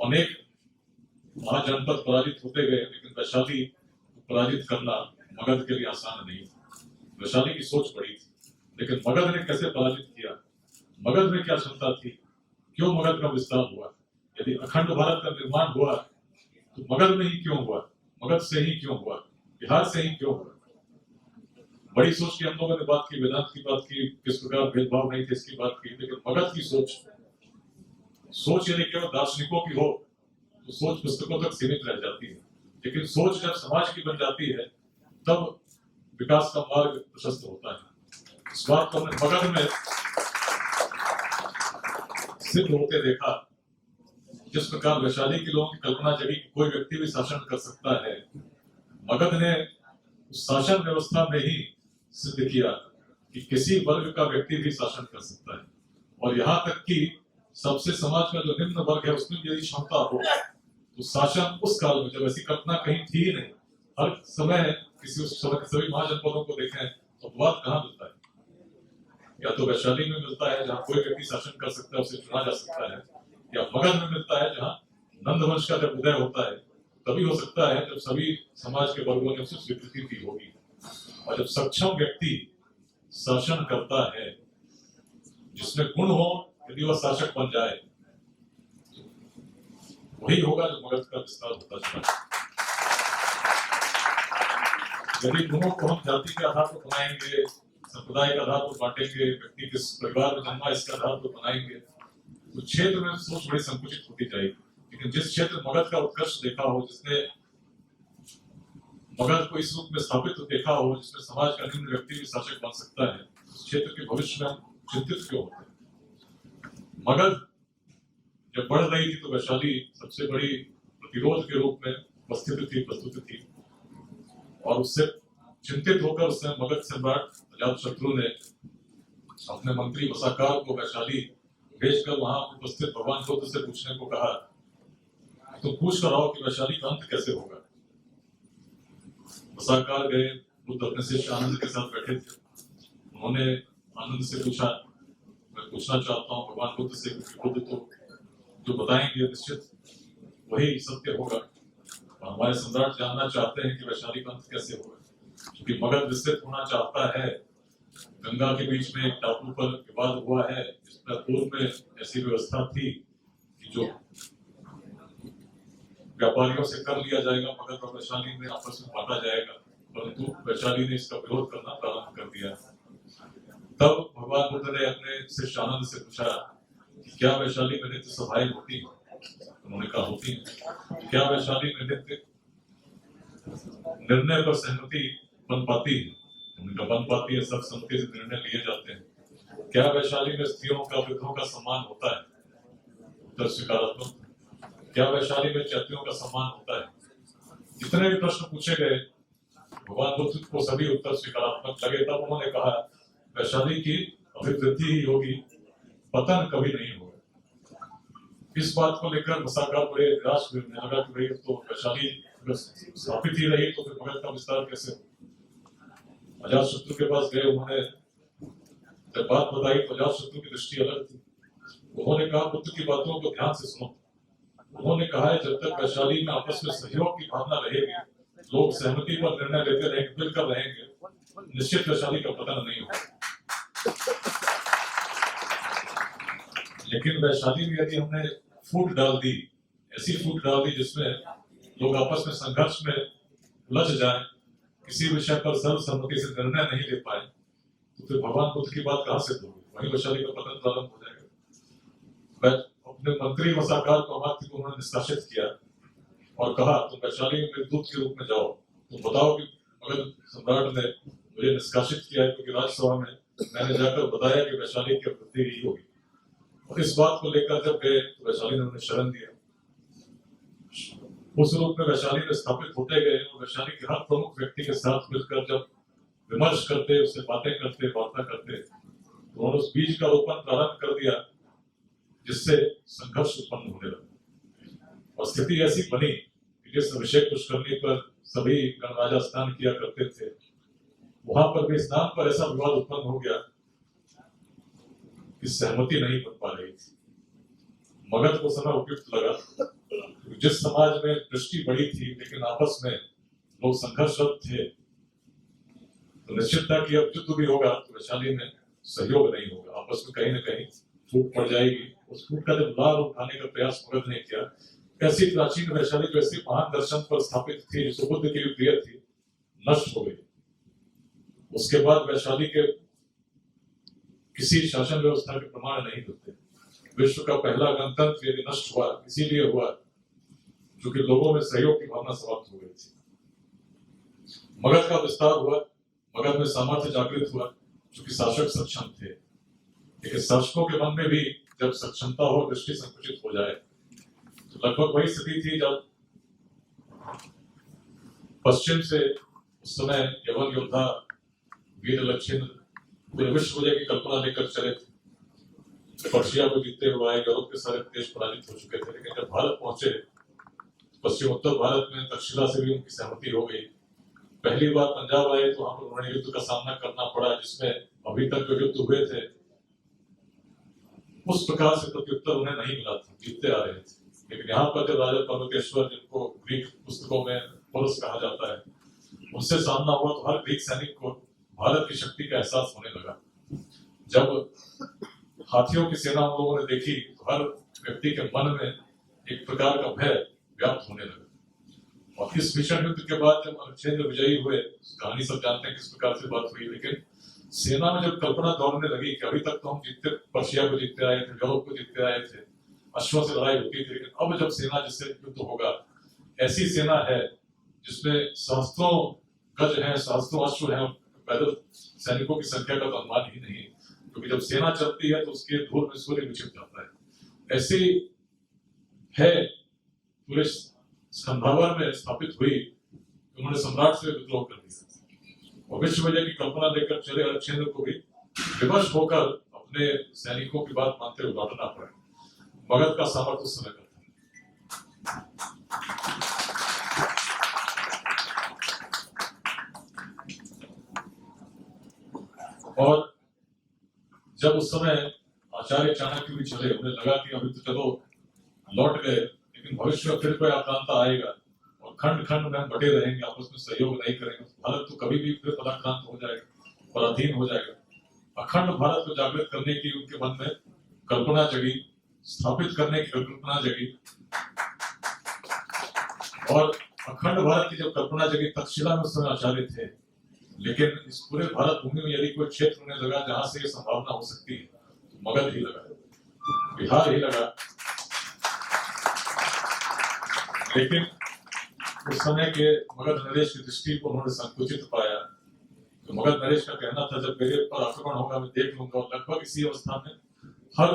अनेक महाजनपद पराजित होते गए, लेकिन वैशाली को पराजित करना मगध के लिए आसान नहीं। वैशाली की सोच बड़ी थी, लेकिन मगध ने कैसे पराजित किया, मगध में क्या क्षमता थी, क्यों मगध का विस्तार हुआ, यदि अखंड भारत का निर्माण हुआ तो मगध में ही क्यों हुआ, मगध से ही क्यों हुआ, बिहार से ही क्यों हुआ। बड़ी सोच की हम लोगों ने बात की, वेदांत की बात की, किस प्रकार भेदभाव नहीं थे इसकी बात की, लेकिन मगध की सोच यदि केवल दार्शनिकों की हो तो सोच पुस्तकों तक सीमित रह जाती है, लेकिन सोच जब समाज की बन जाती है तब विकास का मार्ग प्रशस्त होता है। इस बात को हमने मगध में सिद्ध होते देखा। जिस प्रकार वैशाली के लोगों की कल्पना जगी कि कोई व्यक्ति भी शासन कर सकता है, मगध ने उस शासन व्यवस्था में ही सिद्ध किया कि किसी वर्ग का व्यक्ति भी शासन कर सकता है। और यहाँ तक कि सबसे समाज का जो निम्न वर्ग है उसमें यदि क्षमता हो तो शासन उस काल में, जब ऐसी कल्पना कहीं थी ही नहीं, हर समय किसी उस समय के सभी महाजनपदों को देखें तो अपवाद कहाँ मिलता है? या तो वैशाली में मिलता है जहाँ कोई व्यक्ति शासन कर सकता है, उसे चुना जा सकता है, या मगध में मिलता है जहाँ नंद वंश का जब उदय होता है तभी हो सकता है जब सभी समाज के वर्गों ने उसे स्वीकृति दी होगी। और जब सक्षम व्यक्ति शासन करता है, जिसमें गुण हो, यदि वह शासक बन जाए, वही होगा जो मगध का विस्तार होता चला। यदि गुणों को हम जाति के आधार पर बनाएंगे, संप्रदाय के आधार पर बांटेंगे, व्यक्ति किस परिवार में जन्मा इसके आधार पर बनाएंगे, तो क्षेत्र में सोच बड़ी संकुचित होती जाएगी। लेकिन जिस क्षेत्र मगध का उत्कर्ष देखा हो, जिसने मगध को इस रूप में स्थापित देखा हो, जिसमें समाज का निम्न व्यक्ति भी शासक बन सकता है, उस क्षेत्र के भविष्य में हम चिंतित क्यों होते हैं? मगध जब बढ़ रही थी तो वैशाली सबसे बड़ी प्रतिरोध के रूप में प्रस्तुत थी, और उससे चिंतित होकर उसने मगध सम्राट अजातशत्रु ने अपने मंत्री वसाकार को वैशाली भेजकर वहां उपस्थित भगवान बुद्ध से पूछने को कहा, तो पूछ कर आओ कि वैशाली का अंत कैसे होगा। वसाकार गए, बुद्ध अपने शिष्य आनंद के साथ बैठे थे। उन्होंने आनंद से पूछा, मैं पूछना चाहता हूँ भगवान बुद्ध से, बुद्ध तो जो बताएंगे निश्चित वही सत्य होगा, और हमारे सम्राट जानना चाहते हैं कि वैशाली का अंत कैसे होगा। क्योंकि मगध विस्तृत होना चाहता है, गंगा के बीच में एक टापू पर विवाद हुआ है, जिसमें पूर्व में ऐसी व्यवस्था थी कि जो व्यापारियों से कर लिया जाएगा मगध और वैशाली में आपस में बांटा जाएगा, परंतु वैशाली ने इसका विरोध करना प्रारंभ कर दिया। तब भगवान बुद्ध ने अपने शिष्य आनंद से पूछा कि क्या वैशाली में नित्य सभाएं होती हैं? उन्होंने कहा होती हैं। क्या वैशाली में नित्य निर्णय पर सहमति बन पाती है? उन्होंने कहा बन पाती है, सब सहमति से निर्णय लिए जाते हैं। क्या वैशाली में स्त्रियों का, वृद्धों का सम्मान होता है? उत्तर स्वीकारात्मक। क्या वैशाली में चैत्यों का सम्मान होता है? जितने भी प्रश्न पूछे गए भगवान बुद्ध को सभी उत्तर स्वीकारात्मक लगे। तब उन्होंने कहा वैशाली की अभिवृद्धि ही होगी, पतन कभी नहीं होगा। इस बात को लेकर वसाकार बड़े निराश हुए, लगा कि भाई तो वैशाली स्थापित ही रही तो फिर मगध का विस्तार कैसे हो। अजातशत्रु के पास गए, उन्होंने जब बात बताई तो अजातशत्रु की दृष्टि अलग थी। उन्होंने कहा बुद्ध की बातों को ध्यान से सुनो। उन्होंने कहा है जब तक वैशाली में आपस में सहयोग की भावना रहेगी, लोग सहमति पर निर्णय लेते रहेंगे, मिलकर रहेंगे, निश्चित वैशाली का पतन नहीं होगा। लेकिन वैशाली में यदि हमने फूट डाल दी, ऐसी फूट डाल दी जिसमें लोग आपस में संघर्ष में उलझ जाए, किसी विषय पर सर्वसम्मति से निर्णय नहीं ले पाए, तो फिर भगवान बुद्ध की बात कहां से होगी? वही वैशाली का पतन प्रारंभ हो जाएगा। अपने मंत्री वसाकार को अमात्य को उन्होंने निष्कासित किया और कहा तुम वैशाली में मेरे दूत के रूप में जाओ, तुम बताओ कि मगध सम्राट ने मुझे निष्कासित किया है क्योंकि राज्यसभा में मैंने जाकर बताया कि वैशाली की अभिवृद्धि ही होगी। और इस बात को लेकर जब गए तो वैशाली ने उन्हें शरण दिया। उस रूप में वैशाली में स्थापित होते गए और वैशाली के हर प्रमुख व्यक्ति के साथ मिलकर जब विमर्श करते, उससे बातें करते, वार्ता करते, तो उन्होंने उस बीज का रोपण प्रारंभ कर दिया जिससे संघर्ष उत्पन्न होने लगा। और स्थिति ऐसी बनी कि जिस अभिषेक पुष्करणी पर सभी गणराजा स्नान किया करते थे, वहां पर भी स्नान पर ऐसा विवाद उत्पन्न हो गया कि सहमति नहीं बन पा रही थी। मगध को समय उपयुक्त लगा, जिस समाज में दृष्टि बड़ी थी लेकिन आपस में लोग संघर्षरत थे, तो निश्चित था कि अब युद्ध भी होगा तो वैशाली में सहयोग नहीं होगा, आपस में कहीं न कहीं फूट पड़ जाएगी। उस फूट का जब लाभ उठाने का प्रयास मगध ने किया, ऐसी प्राचीन वैशाली जो ऐसी महान दर्शन पर स्थापित थी, जो बुद्ध के लिए प्रिय थी, नष्ट हो गई। उसके बाद वैशाली के किसी शासन व्यवस्था के प्रमाण नहीं मिलते। विश्व का पहला गणतंत्र यदि नष्ट हुआ इसीलिए हुआ क्योंकि लोगों में सहयोग की भावना समाप्त हो गई थी। मगध का विस्तार हुआ, मगध में सामर्थ्य जागृत हुआ क्योंकि शासक सक्षम थे, लेकिन शासकों के मन में भी जब सक्षमता हो, दृष्टि संकुचित हो जाए। तो लगभग वही स्थिति थी जब पश्चिम से उस समय यवन योद्धा वीर लक्षिण पूरे विश्व की कल्पना लेकर चले थे। पर्शिया को जीतते हुए आए, यूरोप के सारे देश पराजित हो चुके थे, लेकिन जब भारत पहुंचे, पश्चिम उत्तर भारत में तक्षशिला से भी उनकी सहमति हो गई। पहली बार पंजाब आए तो वहां पर उन्हें युद्ध का सामना करना पड़ा, जिसमें अभी तक जो युद्ध हुए थे उस प्रकार से प्रत्युत्तर उन्हें नहीं मिला था, जीतते आ रहे थे। लेकिन यहाँ पर जब राजा पर्वतेश्वर, जिनको ग्रीक पुस्तकों में पुरुष कहा जाता है, उनसे सामना हुआ तो हर ग्रीक सैनिक को भारत की शक्ति का एहसास होने लगा। जब हाथियों की सेना उन लोगों ने देखी तो हर व्यक्ति के मन में एक प्रकार का भय व्याप्त होने लगा। और इस भीषण युद्ध के बाद जब अनुच्छेद विजयी हुए, कहानी सब जानते हैं किस प्रकार से बात हुई, लेकिन सेना में जब कल्पना दौड़ने लगी कि अभी तक तो हम जीतते, पर्शिया को जीतते आए थे, यूरोप को जीतते आए थे, अश्वों से लड़ाई होती थी, लेकिन अब जब सेना जिससे युद्ध होगा, ऐसी सेना है जिसमें सहस्त्रों गज हैं, सहस्त्रों अश्व हैं, पैदल सैनिकों की संख्या का तो अनुमान ही नहीं, क्योंकि जब सेना चलती है तो उसके धूल में सूर्य भी छिप जाता है। ऐसी है पूरे स्कंधावर में स्थापित हुई, उन्होंने सम्राट से विद्रोह कर दिया और विश्व विजय की कल्पना लेकर चले हरिश्चंद्र को भी विवश होकर अपने सैनिकों की बात मानते हुए लौटना पड़ा। मगध का सामर्थ्य उस समय का था। और जब उस समय आचार्य चाणक्य भी चले, उन्हें लगा कि अभी तो चलो लौट गए, लेकिन भविष्य में फिर कोई आक्रांता आएगा और खंड खंड में हम बटे रहेंगे, आपस में सहयोग नहीं करेंगे, भारत तो कभी भी फिर पराक्रांत हो जाएगा, पराधीन हो जाएगा। अखंड भारत को जागृत करने की उनके मन में कल्पना जगी, स्थापित करने की कल्पना जगी। और अखंड भारत की जब कल्पना जगी, तक्षशिला में उस समय आचार्य थे, लेकिन इस पूरे भारत भूमि में यदि कोई क्षेत्र होने लगा जहां से ये संभावना हो सकती है, तो मगध ही लगा, बिहार ही लगा। लेकिन उस समय के मगध नरेश की दृष्टि को उन्होंने संकुचित पाया। तो मगध नरेश का कहना था, जब मेरे पर आक्रमण होगा मैं देख लूंगा। और लगभग इसी अवस्था में हर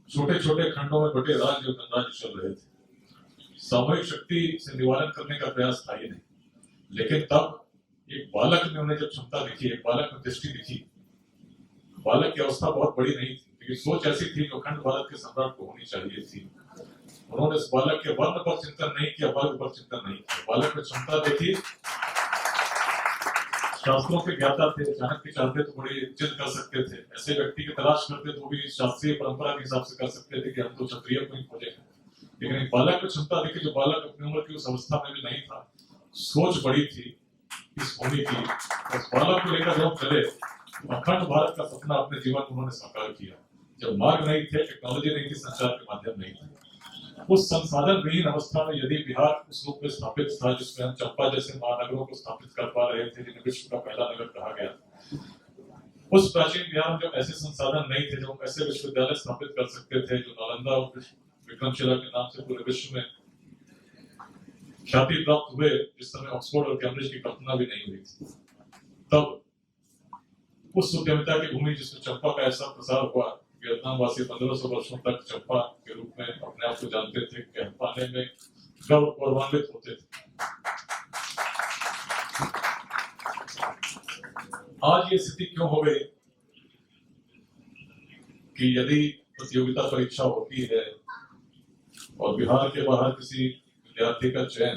छोटे छोटे खंडों में बटे राज्य गणराज्य चल रहे थे। सामूहिक शक्ति से निवारण करने का प्रयास था ही नहीं, लेकिन तब एक बालक ने उन्हें जब क्षमता दिखी, एक बालक में दृष्टि दिखी। बालक की अवस्था बहुत बड़ी नहीं थी, लेकिन सोच ऐसी थी जो अखंड भारत के सम्राट को होनी चाहिए थी। उन्होंने इस बालक के वर्ण पर चिंतन नहीं किया, वर्ग पर चिंतन नहीं किया, बालक में क्षमता देखी। शास्त्रों के ज्ञाता थे, चाणक्य चाहते तो बड़ी जिद कर सकते थे, ऐसे व्यक्ति की तलाश करते तो भी शास्त्रीय परंपरा के हिसाब से कर सकते थे कि हम तो क्षत्रिय को ही खोजेंगे। लेकिन एक बालक में क्षमता देखी, जो बालक अपनी उम्र की उस अवस्था में भी नहीं था, सोच बड़ी थी इस भूमि की। उस बालक को लेकर जब चले, अखंड भारत का सपना अपने जीवन में उन्होंने साकार किया। जब मार्ग नहीं थे, टेक्नोलॉजी नहीं थी, संचार के माध्यम नहीं थे, उस संसाधन विहीन अवस्था में यदि बिहार उस रूप में स्थापित था जिसमें हम चंपा जैसे महानगरों को स्थापित कर पा रहे थे, जिन्हें विश्व का पहला नगर कहा गया, उस प्राचीन बिहार में जब ऐसे संसाधन नहीं थे, जो ऐसे विश्वविद्यालय स्थापित कर सकते थे जो नालंदा और विक्रमशिला के नाम से पूरे विश्व में ख्याति प्राप्त हुए, जिस समय ऑक्सफोर्ड और कैम्ब्रिज की कल्पना भी नहीं हुई थी, तब उस उद्यमिता की भूमि जिसमें चंपा का ऐसा प्रसार हुआ, वियतनाम वासी 1500 वर्षों तक चंपा के रूप में अपने आप को जानते थे, कह पाने में गौरवान्वित होते थे। आज ये स्थिति क्यों हो गई कि यदि प्रतियोगिता परीक्षा होती है और बिहार के बाहर किसी विद्यार्थी का चयन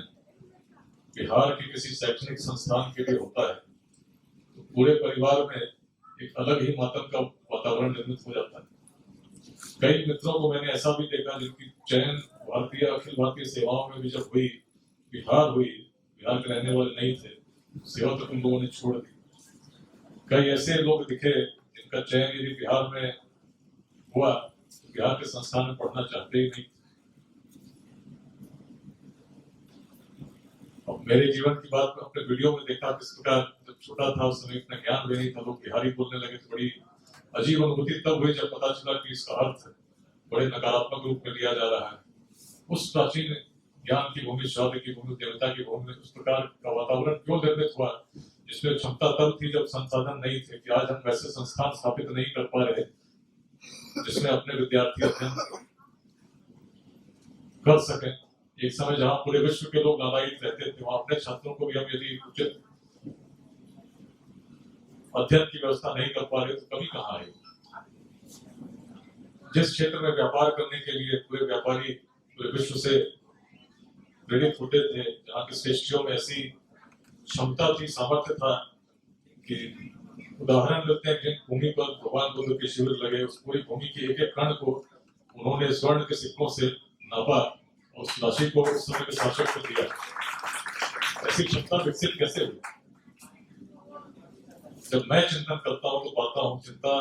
बिहार के किसी शैक्षणिक संस्थान के लिए होता है, तो पूरे परिवार में एक अलग ही मातम का वातावरण निर्मित हो जाता है। कई मित्रों को मैंने ऐसा भी देखा जिनकी चयन भारतीय अखिल भारतीय सेवाओं में भी जब हुई, बिहार के रहने वाले नहीं थे, सेवा तक उन लोगों ने छोड़ दी। कई ऐसे लोग दिखे जिनका चयन यदि बिहार में हुआ, बिहार के संस्थान में पढ़ना चाहते ही नहीं। अब मेरे जीवन की बात अपने वीडियो में देखा किस प्रकार, जब छोटा था उस समय इतना ज्ञान भी नहीं था, लोग बिहारी बोलने लगे तो बड़ी अजीब अनुभूति तब हुई जब पता चला कि इसका अर्थ बड़े नकारात्मक रूप में लिया जा रहा है। उस प्राचीन ज्ञान की भूमि, श्राद्ध की भूमि, देवता की भूमि में उस प्रकार का वातावरण क्यों निर्मित हुआ, जिसमें क्षमता तब थी जब संसाधन नहीं थे, कि आज हम वैसे संस्थान स्थापित नहीं कर पा रहे जिसमें अपने विद्यार्थी अध्ययन कर सकें। एक समय जहां पूरे विश्व के लोग लालायित रहते थे, वहां अपने छात्रों को भी हम यदि उचित अध्ययन की व्यवस्था नहीं कर पा रहे तो कमी कहाँ आएगी। जिस क्षेत्र में व्यापार करने के लिए पूरे व्यापारी पूरे विश्व से प्रेरित होते थे, जहाँ की श्रेष्ठियों में ऐसी क्षमता थी, सामर्थ्य था कि उदाहरण लेते हैं जिन भूमि पर भगवान बुद्ध के शिविर लगे, उस पूरी भूमि के एक एक कण को उन्होंने स्वर्ण के सिक्कों से नापा और उस राशि को उस समय के शासक को दिया। ऐसी क्षमता विकसित कैसे हुई? जब मैं चिंतन करता हूँ तो पाता हूँ चिंता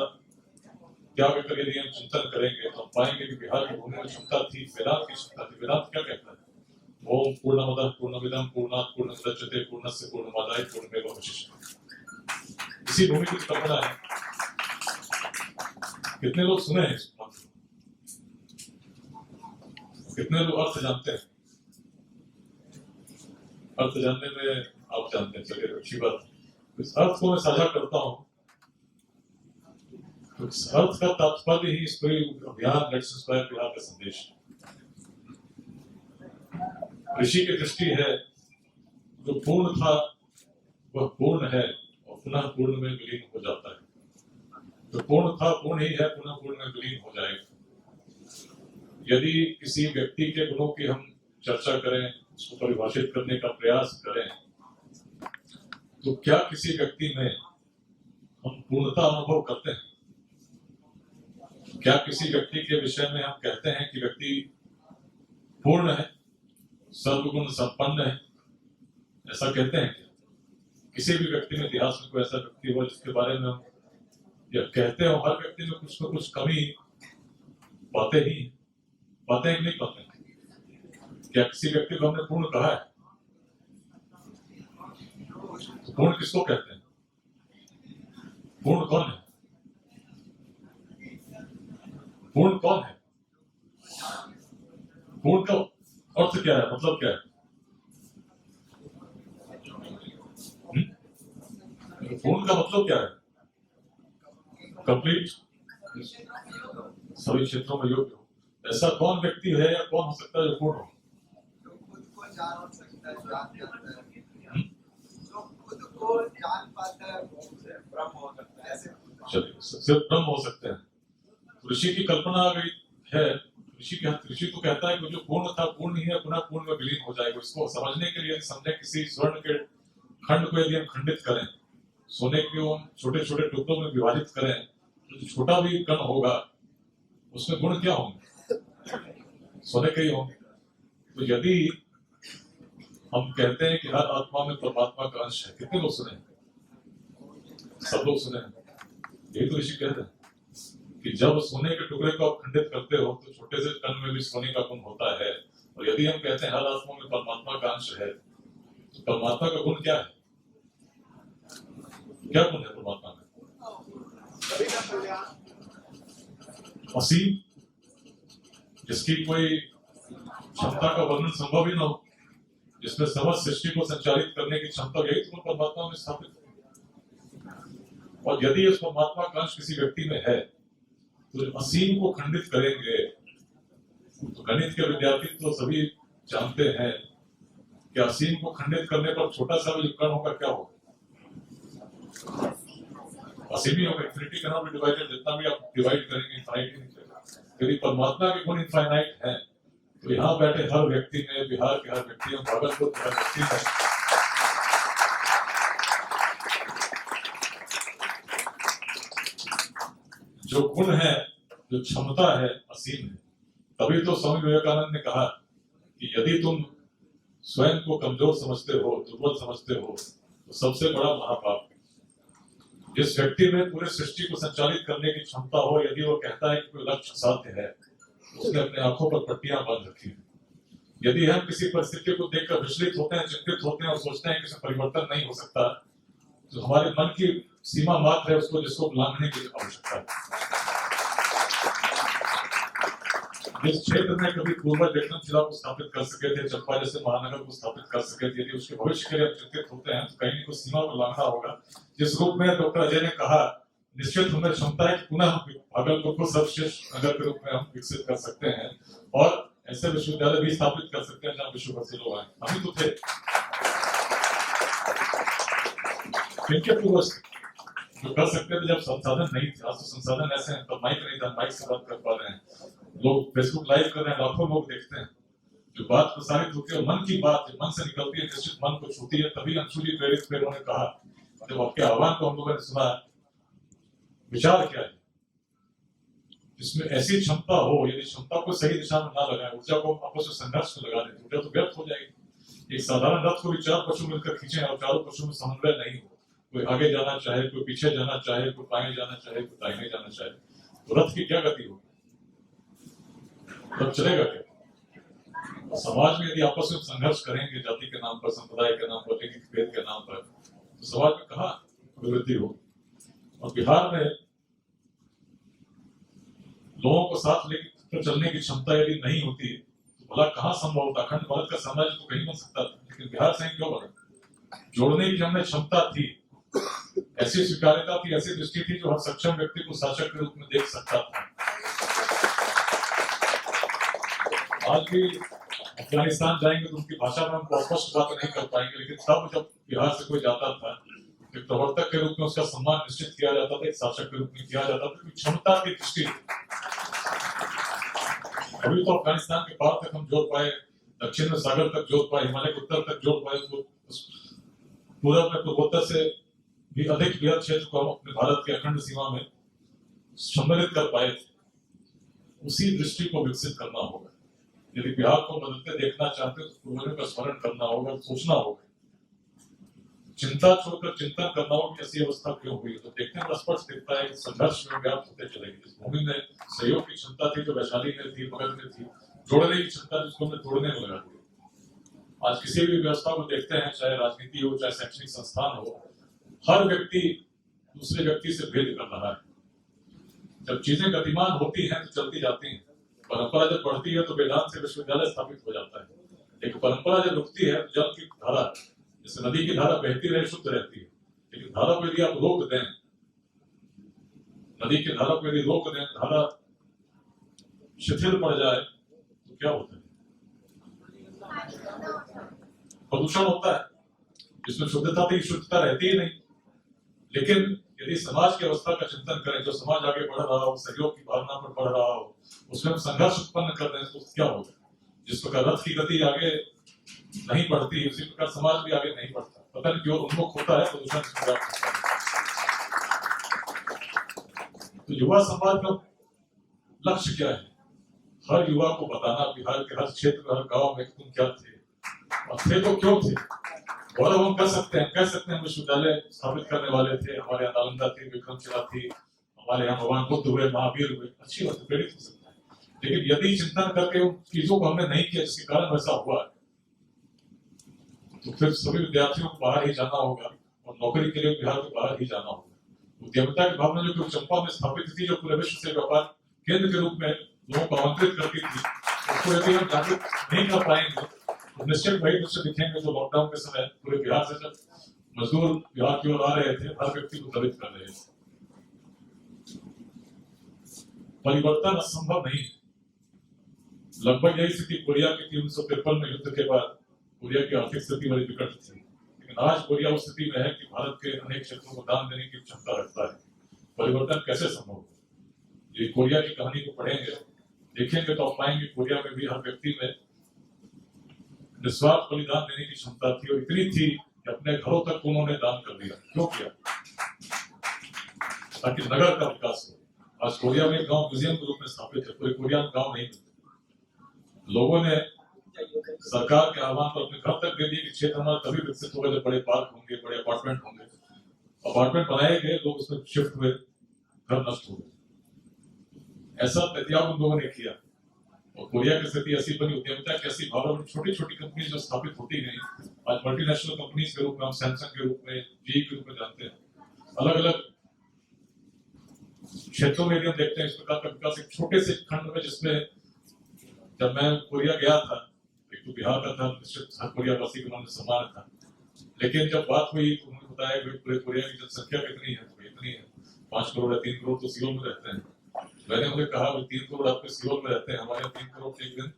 त्याग कर यदि हम चिंतन करेंगे तो हम पाएंगे कि बिहार की भूमि में क्षमता थी, वेदांत की क्षमता थी। वेदांत क्या कहता है? ओम पूर्णमदः पूर्णमिदं पूर्णात् पूर्णमुदच्यते पूर्णस्य पूर्णमादाय पूर्णमेवावशिष्यते। इसी भूमि की कल्पना है। कितने लोग सुने हैं इस मंत्र? कितने लोग अर्थ जानते हैं? अर्थ जानने में आप जानते हैं, चलिए अच्छी बात। इस अर्थ को मैं साझा करता हूँ। तो इस अर्थ का तात्पर्य ही इस पूरे अभियान लेट्स इंस्पायर बिहार का संदेश। ऋषि की दृष्टि है, जो पूर्ण था वह पूर्ण है और पुनः पूर्ण में विलीन हो जाता है। जो पूर्ण था पूर्ण ही है, पुनः पूर्ण में विलीन हो जाएगा। यदि किसी व्यक्ति के गुणों की हम चर्चा करें, उसको परिभाषित करने का प्रयास करें, तो क्या किसी व्यक्ति में हम पूर्णता अनुभव करते हैं? क्या किसी व्यक्ति के विषय में हम कहते हैं कि व्यक्ति पूर्ण है, सर्वगुण संपन्न है? ऐसा कहते हैं क्या? किसी भी व्यक्ति में इतिहास में कोई ऐसा व्यक्ति हो जिसके बारे में हम या कहते हो हर व्यक्ति में कुछ न कुछ कमी पाते हैं कि नहीं पाते? क्या किसी व्यक्ति को हमने पूर्ण कहा है? तो पूर्ण किसको कहते हैं? पूर्ण कौन है? पूर्ण कौन है? पूर्ण का अर्थ क्या है? मतलब क्या है? पूर्ण का मतलब क्या है? कंप्लीट, सभी क्षेत्रों में योग्य हो। ऐसा कौन व्यक्ति है या कौन हो सकता है जो पूर्ण हो? चलिए, सिर्फ ब्रह्म हो सकते हैं। ऋषि की कल्पना आ गई है। ऋषि तो कहता है कि जो पूर्ण था पूर्ण ही है, पुनः पूर्ण में विलीन हो जाएगा। इसको समझने के लिए समझे, किसी स्वर्ण के खंड को यदि हम खंडित करें, सोने को हम छोटे छोटे टुकड़ों में विभाजित करें, तो छोटा भी कण होगा उसमें गुण क्या होंगे? सोने के ही होंगे। तो यदि हम कहते हैं कि हर आत्मा में परमात्मा का अंश है, कितने लोग सुने? सब लोग सुने हैं। यही तो ऋषि कहते हैं कि जब सोने के टुकड़े को आप खंडित करते हो तो छोटे से कण में भी सोने का गुण होता है। और यदि हम कहते हैं हर आत्मा में परमात्मा का अंश है, तो परमात्मा का गुण क्या है? क्या गुण है परमात्मा में? असीम, जिसकी कोई क्षमता का वर्णन संभव ही ना हो, जिसमें समस्त सृष्टि को संचालित करने की क्षमता, यही तो परमात्मा में स्थापित है। और यदि उस परमात्मा का अंश किसी व्यक्ति में है, तो जो असीम को खंडित करेंगे, तो गणित के विद्यार्थी तो सभी जानते हैं कि असीम को खंडित करने पर छोटा सा भी कण होगा, क्या होगा? असीम ही होगा। Infinity can not be divided. जितना भी आप डिवाइड करेंगे इनफाइनाइट ही निकलेगा। यदि परमात्मा के गुण इनफाइनाइट हैं, तो यहाँ बैठे हर व्यक्ति में, बिहार के हर व्यक्ति में, भागलपुर के हर व्यक्ति में जो गुण है, जो क्षमता है, असीम है। तभी तो स्वामी विवेकानंद ने कहा कि यदि तुम स्वयं को कमजोर समझते हो, दुर्बल समझते हो, तो सबसे बड़ा महापाप। जिस व्यक्ति में पूरे सृष्टि को संचालित करने की क्षमता हो, यदि वो कहता है कि कोई लक्ष्य साध्य है, उसने अपने आंखों पर पट्टियां बांध रखी है। यदि हम किसी परिस्थिति को देखकर विचलित होते हैं, चिंतित होते हैं और सोचते हैं कि इसमें परिवर्तन नहीं हो सकता, तो हमारे मन की सीमा मात्र है उसको, जिसको उल्लंघने की आवश्यकता है। जिस क्षेत्र में कभी पूर्वज विक्रमशिला को स्थापित कर सके थे, चंपा जैसे महानगर को स्थापित कर सके थे, यदि उसके भविष्य के लिए चिंतित होते हैं तो कहीं नहीं कुछ सीमा को लांघना होगा। जिस रूप में डॉक्टर अजय ने कहा निश्चित हमें क्षमता है कि पुनः भागलपुर को सर्वश्रेष्ठ नगर के रूप में हम विकसित कर सकते हैं और ऐसे विश्वविद्यालय भी स्थापित कर सकते हैं जहाँ विश्व भर से लोग आए। अभी तो थे इनके पूर्वज जो कर सकते थे जब संसाधन नहीं थे। आज तो संसाधन ऐसे हैं, तो माइक नहीं था, माइक से बात कर पा रहे हैं, लोग फेसबुक लाइव कर रहे हैं, लाखों लोग देखते हैं, जो बात प्रसारित होती है मन की बात है, मन से निकलती है, निश्चित मन को छूती है। तभी अंशुली प्रेरित फिर उन्होंने कहा, जब आपके आह्वान को हम लोगों ने सुना, विचार क्या है जिसमें ऐसी क्षमता हो, यदि क्षमता को सही दिशा में ना लगाए, ऊर्जा को आपस में संघर्ष में लगा दें, ऊर्जा तो व्यर्थ हो जाएगी। एक साधारण रथ को भी चार पशु मिलकर खींचे और चारों पशु में समन्वय नहीं हो, कोई आगे जाना चाहे, कोई पीछे जाना चाहे, कोई बाएं जाना चाहे, कोई दाहिने जाना चाहे, तो रथ की क्या गति होगी, तब चलेगा क्या? समाज में यदि आपस में संघर्ष करेंगे जाति के नाम पर, संप्रदाय के नाम पर, लैंगिक भेद के नाम पर, तो समाज में कहाँ अभिवृद्धि होगी? और बिहार में लोगों को साथ लेकर चलने की क्षमता यदि नहीं होती तो भला कहाँ संभव होता? अखंड भारत का साम्राज्य तो कहीं बन सकता था, लेकिन बिहार से क्यों बना? जोड़ने की हमें क्षमता थी, ऐसी स्वीकार्यता थी, ऐसी दृष्टि थी जो हर सक्षम व्यक्ति को शासक के रूप में देख सकता था। आज भी अफगानिस्तान जाएंगे तो उनकी भाषा में हम स्पष्ट बात नहीं कर पाएंगे, लेकिन तब जब बिहार से कोई जाता था, एक प्रवर्तक के रूप में उसका सम्मान निश्चित किया जाता था, एक शासक के रूप में किया जाता था, क्षमता की दृष्टि। अभी तो अफगानिस्तान के पार तक हम जोड़ पाए, दक्षिण में सागर तक जोड़ पाए, हिमालय के उत्तर तक जोड़ पाए, तो पूरब में पूर्वोत्तर से भी अधिक बृहद क्षेत्र को हम अपने भारत की अखंड सीमा में सम्मिलित कर पाए थे। उसी दृष्टि को विकसित करना होगा। यदि बिहार को बदलते देखना चाहते तो पूर्वजों का स्मरण करना होगा, सोचना होगा, चिंता छोड़कर चिंतन करना होगा कि ऐसी अवस्था क्यों हुई। तो देखने में स्पष्ट दिखता है कि संघर्ष में व्याप्त होते चलेंगे। इस भूमि में सहयोग की क्षमता थी जो वैशाली में थी, मगध में थी, जोड़ने की क्षमता जिसको हमने तोड़ने में लगा दी। आज किसी भी व्यवस्था को देखते हैं, चाहे राजनीति हो, चाहे शैक्षणिक संस्थान हो, हर व्यक्ति दूसरे व्यक्ति से भेद कर रहा है। जब चीजें गतिमान होती हैं तो चलती जाती हैं। परंपरा जब बढ़ती है तो वेदांत से विश्वविद्यालय स्थापित हो जाता है। एक परंपरा जब रुकती है तो जल की धारा, जैसे नदी की धारा बहती रहे, शुद्ध रहती है, लेकिन धारा को यदि आप रोक दें, नदी की धारा को यदि रोक दें, धारा शिथिल पड़ जाए तो क्या होता है? प्रदूषण होता है, जिसमें शुद्धता थी, शुद्धता रहती ही नहीं। लेकिन यदि समाज की अवस्था का चिंतन करें, जो समाज आगे बढ़ रहा हो, सहयोग की भावना पर बढ़ रहा हो, उसमें संघर्ष उत्पन्न कर दें तो क्या होगा? जिस प्रकार रथ की गति आगे नहीं बढ़ती, उसी प्रकार समाज भी आगे नहीं बढ़ता। पता नहीं क्यों उन्मुख होता है, प्रदूषण से होता है। तो युवा समाज का लक्ष्य क्या है? हर युवा को बताना, बिहार के हर क्षेत्र में, हर गांव में तुम क्या थे और थे तो क्यों थे। गौरव हम कर सकते हैं, कह सकते हैं विश्वविद्यालय स्थापित करने वाले थे, हमारे यहाँ नालंदा थी, विक्रमशिला थी, हमारे यहाँ भगवान बुद्ध हुए, महावीर हुए, अच्छी बात है, प्रेरित हो सकता है। लेकिन यदि चिंतन करके उन चीजों को हमने नहीं किया जिसके कारण वैसा हुआ, तो फिर सभी विद्यार्थियों को बाहर ही जाना होगा और नौकरी के लिए बिहार के बाहर ही जाना होगा। उद्यमिता की भावना जो चंपा में स्थापित थी, जो पूरे विश्व से व्यापार केंद्र के रूप में लोगों को आमंत्रित करती थी, उसको यदि हम जागरूक नहीं कर पाएंगे तो निश्चित वही दृश्य दिखेंगे जो लॉकडाउन के समय पूरे बिहार से जब मजदूर बिहार की ओर आ रहे थे, हर व्यक्ति को दलित कर रहे थे। परिवर्तन असंभव नहीं। लगभग यही स्थिति कोरिया की थी 1953 में युद्ध के बाद। कोरिया की आर्थिक स्थिति बड़ी विकट थी, लेकिन आज कोरिया उस स्थिति में है कि भारत के अनेक क्षेत्रों को दान देने की क्षमता रखता है। परिवर्तन कैसे संभव हो? ये कोरिया की कहानी को पढ़ेंगे, देखेंगे तो आप पाएंगे कोरिया में भी हर व्यक्ति में निस्वार्थ बलिदान देने की क्षमता थी, और इतनी थी कि अपने घरों तक उन्होंने दान कर दिया। क्यों किया? ताकि नगर का विकास हो। आज कोरिया में गांव म्यूजियम के रूप में स्थापित है, पूरे कोरिया में गांव नहीं मिलते। लोगों ने सरकार के आह्वान पर अपने घर तक दे दिए कि क्षेत्र हमारा तभी विकसित होगा जब बड़े पार्क होंगे, बड़े अपार्टमेंट होंगे। अपार्टमेंट बनाए गए, लोग उसमें शिफ्ट हुए, घर नष्ट हो गए। ऐसा त्याग उन लोगों ने किया। और कोरिया की स्थिति ऐसी बनी, उद्यमिता की ऐसी भावना में छोटी छोटी कंपनी जो स्थापित होती गई, आज मल्टीनेशनल कंपनीज के रूप में, हम सैमसंग के रूप में, जीई के रूप में जानते हैं। अलग अलग क्षेत्रों में हम देखते हैं इस प्रकार का विकास एक छोटे से खंड में, जिसमें जब मैं कोरिया गया था, एक तो बिहार का था, हर कोरिया वासी को उन्होंने सम्मान था, लेकिन जब बात हुई तो उन्होंने बताया कि पूरे कोरिया की जनसंख्या कितनी है, तो इतनी है। 5 करोड़ या 3 करोड़ तो सियोल में रहते हैं। मैंने उन्हें कहा 3 करोड़ आपके सियोल में रहते हैं, हमारे 3 करोड़ एक दिन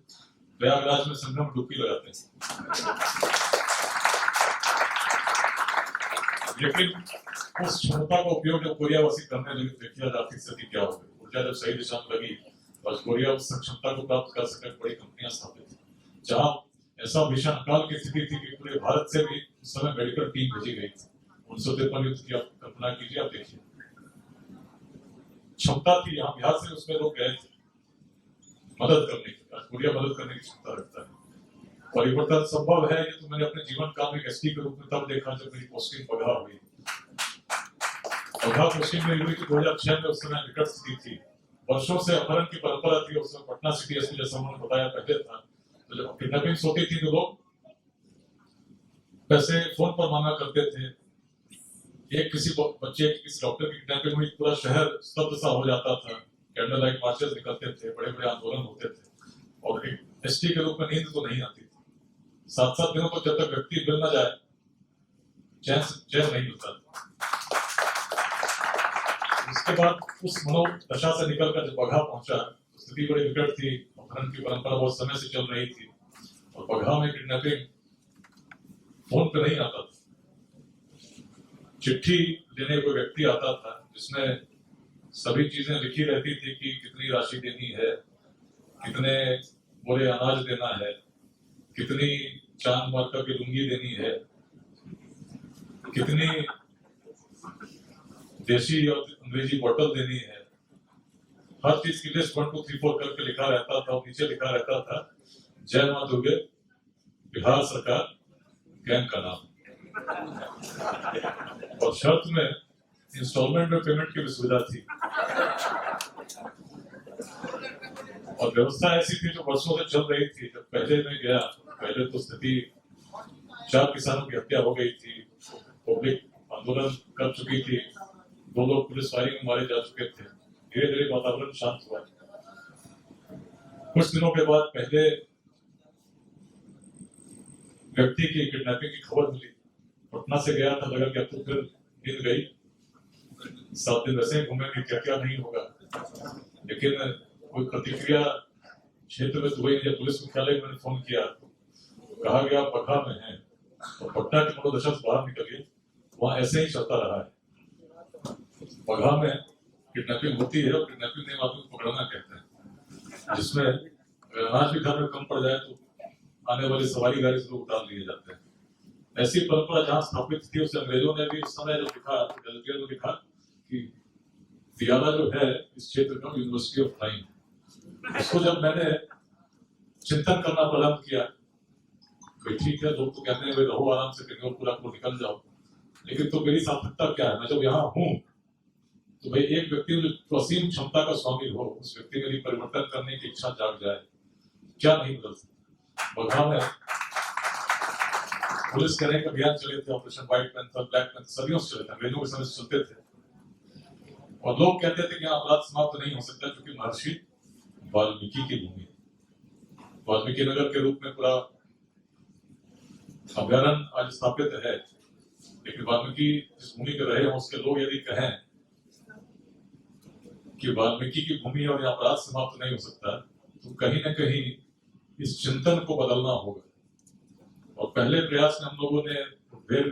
प्रयागराज में संगम डुबकी लगाते हैं। लेकिन उस क्षमता का उपयोग जब कोरियावासी करने लगे, देखिए आज आर्थिक स्थिति क्या हो गई। ऊर्जा जब सही दिशा में लगी, आज कोरिया उस क्षमता को प्राप्त कर सके, बड़ी कंपनियां स्थापित हुई। जहां ऐसा भीषण अकाल की स्थिति थी कि पूरे भारत से भी उस समय मेडिकल टीम भेजी गई थी। 1953 युद्ध की आप कल्पना कीजिए, आप देखिए क्षमता थी। यहाँ बिहार से उसमें लोग गए थे मदद करने की। आज कोरिया मदद करने की क्षमता रखता है। परिवर्तन संभव है, ये तो मैंने अपने जीवन काल में एसटी के रूप में तब देखा जब मेरी पोस्टिंग बगहा हुई। बगहा पोस्टिंग में हुई तो 2006 में उस समय विकट स्थिति थी। वर्षों से अपहरण की परंपरा थी। उस समय पटना सिटी एसपी जैसा उन्होंने बताया पहले था, तो जब किडनैपिंग होती थी तो लोग पैसे फोन पर मांगा करते थे। एक किसी बच्चे की किसी डॉक्टर की किडनैपिंग हुई, पूरा शहर स्तब्ध सा हो जाता था। कैंडल लाइट मार्चेस निकलते थे, बड़े बड़े आंदोलन होते थे, और एक एसटी के रूप में नींद तो नहीं आती थी। 7-7 दिनों को जब तक व्यक्ति मिल न जाए चैन नहीं मिलता था। इसके बाद उस मनोदशा से निकलकर जब बगहा पहुंचा, स्थिति बड़ी विकट थी। अपहरण की परंपरा बहुत समय से चल रही थी, और बगहा में किडनैपिंग फोन पे नहीं आता था। चिट्ठी देने कोई व्यक्ति आता था जिसमें सभी चीजें लिखी रहती थी कि कितनी राशि देनी है, कितने बोरे अनाज देना है, कितनी चांद मार्का की लुंगी देनी है, कितनी देशी और अंग्रेजी बोतल देनी है। हर चीज की लिस्ट 1 2 3 4 करके लिखा रहता था, और नीचे लिखा रहता था जय मां दुर्गे, बिहार सरकार, गैंग का नाम। और शर्त में इंस्टॉलमेंट में पेमेंट की भी सुविधा थी। और व्यवस्था ऐसी थी जो वर्षों से चल रही थी। जब पहले मैं गया, पहले तो स्थिति 4 किसानों की हत्या हो गई थी, पब्लिक आंदोलन कर चुकी थी, 2 लोग पुलिस फायरिंग में मारे जा चुके थे। धीरे धीरे वातावरण शांत हुआ। कुछ दिनों के बाद पहले व्यक्ति की किडनैपिंग की खबर मिली। पटना से गया था, लगा कि अब तो फिर नींद गई, 7 दिन वैसे ही घूमेंगे, क्या क्या नहीं होगा। लेकिन कोई प्रतिक्रिया क्षेत्र में तो हुई नहीं। पुलिस मुख्यालय में मैंने फोन किया, कहा गया बगहा में है, और पटना की मनोदशा से बाहर निकलिए, वहां ऐसे ही चलता रहा है। बगहा में किडनैपिंग होती है, और किडनैपिंग ने आदमी को पकड़ना कहते हैं, जिसमें अनाज भी घर में कम पड़ जाए तो आने वाली सवारी गाड़ी से लोग उतार लिए जाते हैं। ऐसी परंपरा जहां स्थापित थी, उसे अंग्रेजों ने भी उस समय जो लिखा, में लिखा कि दियाला जो है इस क्षेत्र का यूनिवर्सिटी ऑफ क्राइम। इसको जब मैंने चिंतन करना प्रारंभ किया, तो ठीक है, लोग तो कहते हैं रहो आराम से, पूरा को निकल जाओ, लेकिन तो मेरी सार्थकता क्या है? मैं जब यहाँ हूँ तो भाई एक व्यक्ति जो असीम क्षमता का स्वामी हो, उस व्यक्ति में परिवर्तन करने की इच्छा जाग जाए, क्या नहीं बदल सकता। बगहा में पुलिस के अनेक अभियान चले थे, operation white panther, black panther, सदियों से चले थे, अंग्रेजों के समय से चलते थे। और लोग कहते थे कि अपराध समाप्त नहीं हो सकता, क्योंकि महर्षि वाल्मीकि की भूमि, वाल्मीकि नगर के रूप में पूरा अभ्यारण्य आज स्थापित है। लेकिन वाल्मीकि जिस भूमि पे रहे हों, उसके लोग यदि कहें कि वाल्मीकि की भूमि और यहाँ अपराध समाप्त नहीं हो सकता, तो कहीं न कहीं इस चिंतन को बदलना होगा। और पहले प्रयास में हम लोगों ने भेद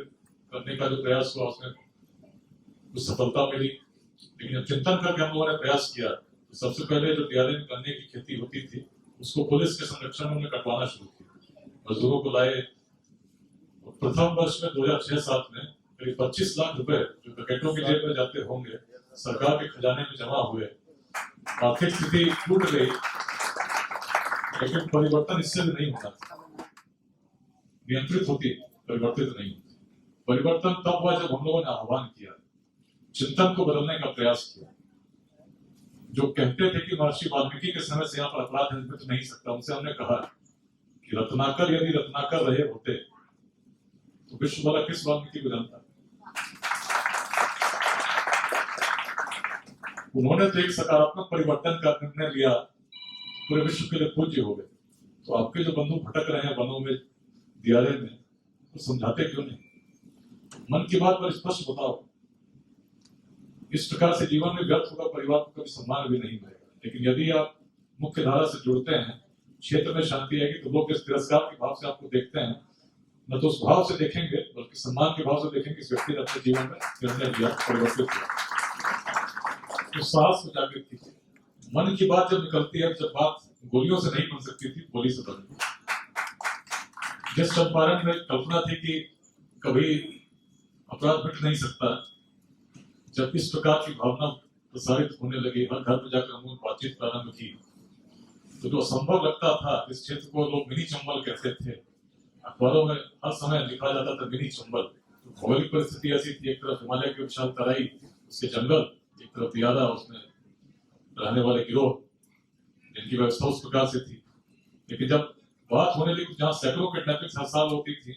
करने का जो प्रयास हुआ, उसमें कुछ सफलता मिली। लेकिन जब चिंतन करके हम लोगों ने प्रयास किया, तो सबसे पहले जो दियाले में गन्ने की खेती होती थी, उसको पुलिस के संरक्षण में कटवाना शुरू किया, मजदूरों को लाए। प्रथम वर्ष में 2006-07 में करीब 25 लाख रुपए जो डकैतों की जेब में जाते होंगे, सरकार के खजाने में जमा हुए। आर्थिक स्थिति टूट गई, लेकिन परिवर्तन इससे भी नहीं होता। नियंत्रित होती, परिवर्तित नहीं होती। परिवर्तन तब हुआ जब हम लोगों ने आह्वान किया, चिंतन को बदलने का प्रयास किया। जो कहते थे कि महर्षि वाल्मीकि के समय से यहाँ पर अपराध तो नहीं सकता, उनसे हमने कहा कि रत्नाकर यदि रत्नाकर रहे होते तो विश्व वाला किस वाल्मीकि को जानता। उन्होंने तो एक सकारात्मक परिवर्तन का निर्णय लिया, पूरे विश्व के लिए पूज्य हो गए। तो आपके जो बंधु भटक रहे हैं वनों में, दियाले में, तो समझाते क्यों नहीं? मन की बात पर स्पष्ट बताओ। इस प्रकार से जीवन में व्यर्थ होगा, परिवार को कभी सम्मान भी नहीं मिलेगा। लेकिन यदि आप मुख्य धारा से जुड़ते हैं, क्षेत्र में शांति आएगी, तो लोग इस तिरस्कार के भाव से आपको देखते हैं, न तो उस भाव से देखेंगे बल्कि सम्मान के भाव से देखेंगे। इस व्यक्ति ने अपने जीवन में निर्णय लिया, परिवर्तित किया, तो साहस को जागृत कीजिए। मन की बात जब निकलती है, जब बात गोलियों से नहीं बन सकती थी, गोली से बनी। जिस चंपारण में कल्पना थी कि कभी अपराध मिट नहीं सकता, जब इस प्रकार की भावना प्रसारित होने लगी, हर घर में जाकर हम बातचीत प्रारंभ की, तो जो असंभव लगता था, इस क्षेत्र को लोग मिनी चंबल कहते थे। अखबारों में हर समय लिखा जाता था मिनी चंबल। तो भौगोलिक परिस्थिति ऐसी थी, एक तरफ हिमालय की विशाल तराई, उसके जंगल, एक तरफ दियारा, उसमें रहने वाले गिरोह, जिनकी व्यवस्था उस प्रकार से थी। लेकिन जब बात होने लगी जहाँ सैकड़ों किडनैपिंग हर साल होती थी,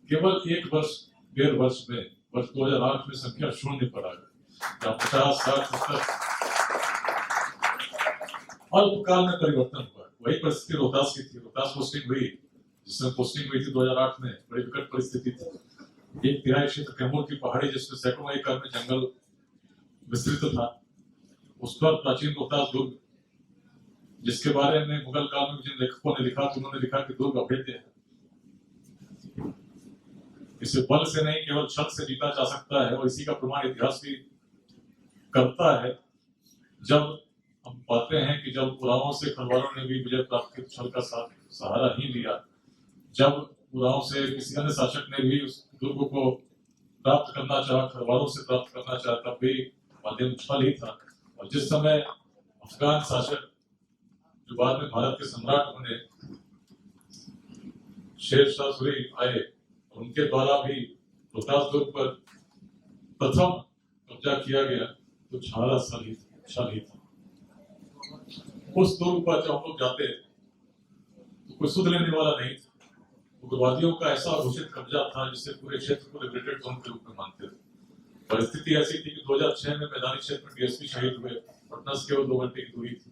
केवल एक वर्ष, 1.5 वर्ष में, वर्ष 2008 में संख्या शून्य पर आ गई। 50, 60, 70 अल्पकाल में परिवर्तन हुआ। वही परिस्थिति रोहतास की थी। रोहतास पोस्टिंग हुई, जिसमें पोस्टिंग हुई थी 2008 में, बड़ी विकट परिस्थिति थी। 1/3 क्षेत्र कैमूर की पहाड़ी, जिसमें सैकड़ों एकड़ में जंगल विस्तृत था, उस पर प्राचीन रोहतास दुर्ग, जिसके बारे में मुगल काल में जिन लेखकों ने लिखा, तो उन्होंने लिखा कि दुर्ग अभेद्य है, इसे बल से नहीं केवल छत से जीता जा सकता है। और इसी का प्रमाण इतिहास भी करता है। जब हम पाते हैं कि जब उरावों से खरवारों ने भी विजय प्राप्त की छल का सहारा ही लिया, जब उरावों से किसी अन्य शासक ने भी उस दुर्ग को प्राप्त करना चाहा, खरवारों से प्राप्त करना चाहा, तब भी माध्यम छल ही था। और जिस समय अफगान शासक, जो बाद में भारत के सम्राट बने, शेर शाह सूरी आए, उनके द्वारा भी रोहतास दुर्ग पर प्रथम कब्जा किया गया, तो छारा छल ही था। उस दुर्ग पर जब हम लोग जाते तो कोई सुध लेने वाला नहीं था। उग्रवादियों का ऐसा घोषित कब्जा था जिससे पूरे क्षेत्र को लिबरेटेड जोन के रूप में मानते थे। परिस्थिति ऐसी थी कि 2006 में मैदानी क्षेत्र में डीएसपी शहीद हुए, पटना से केवल 2 घंटे की दूरी थी।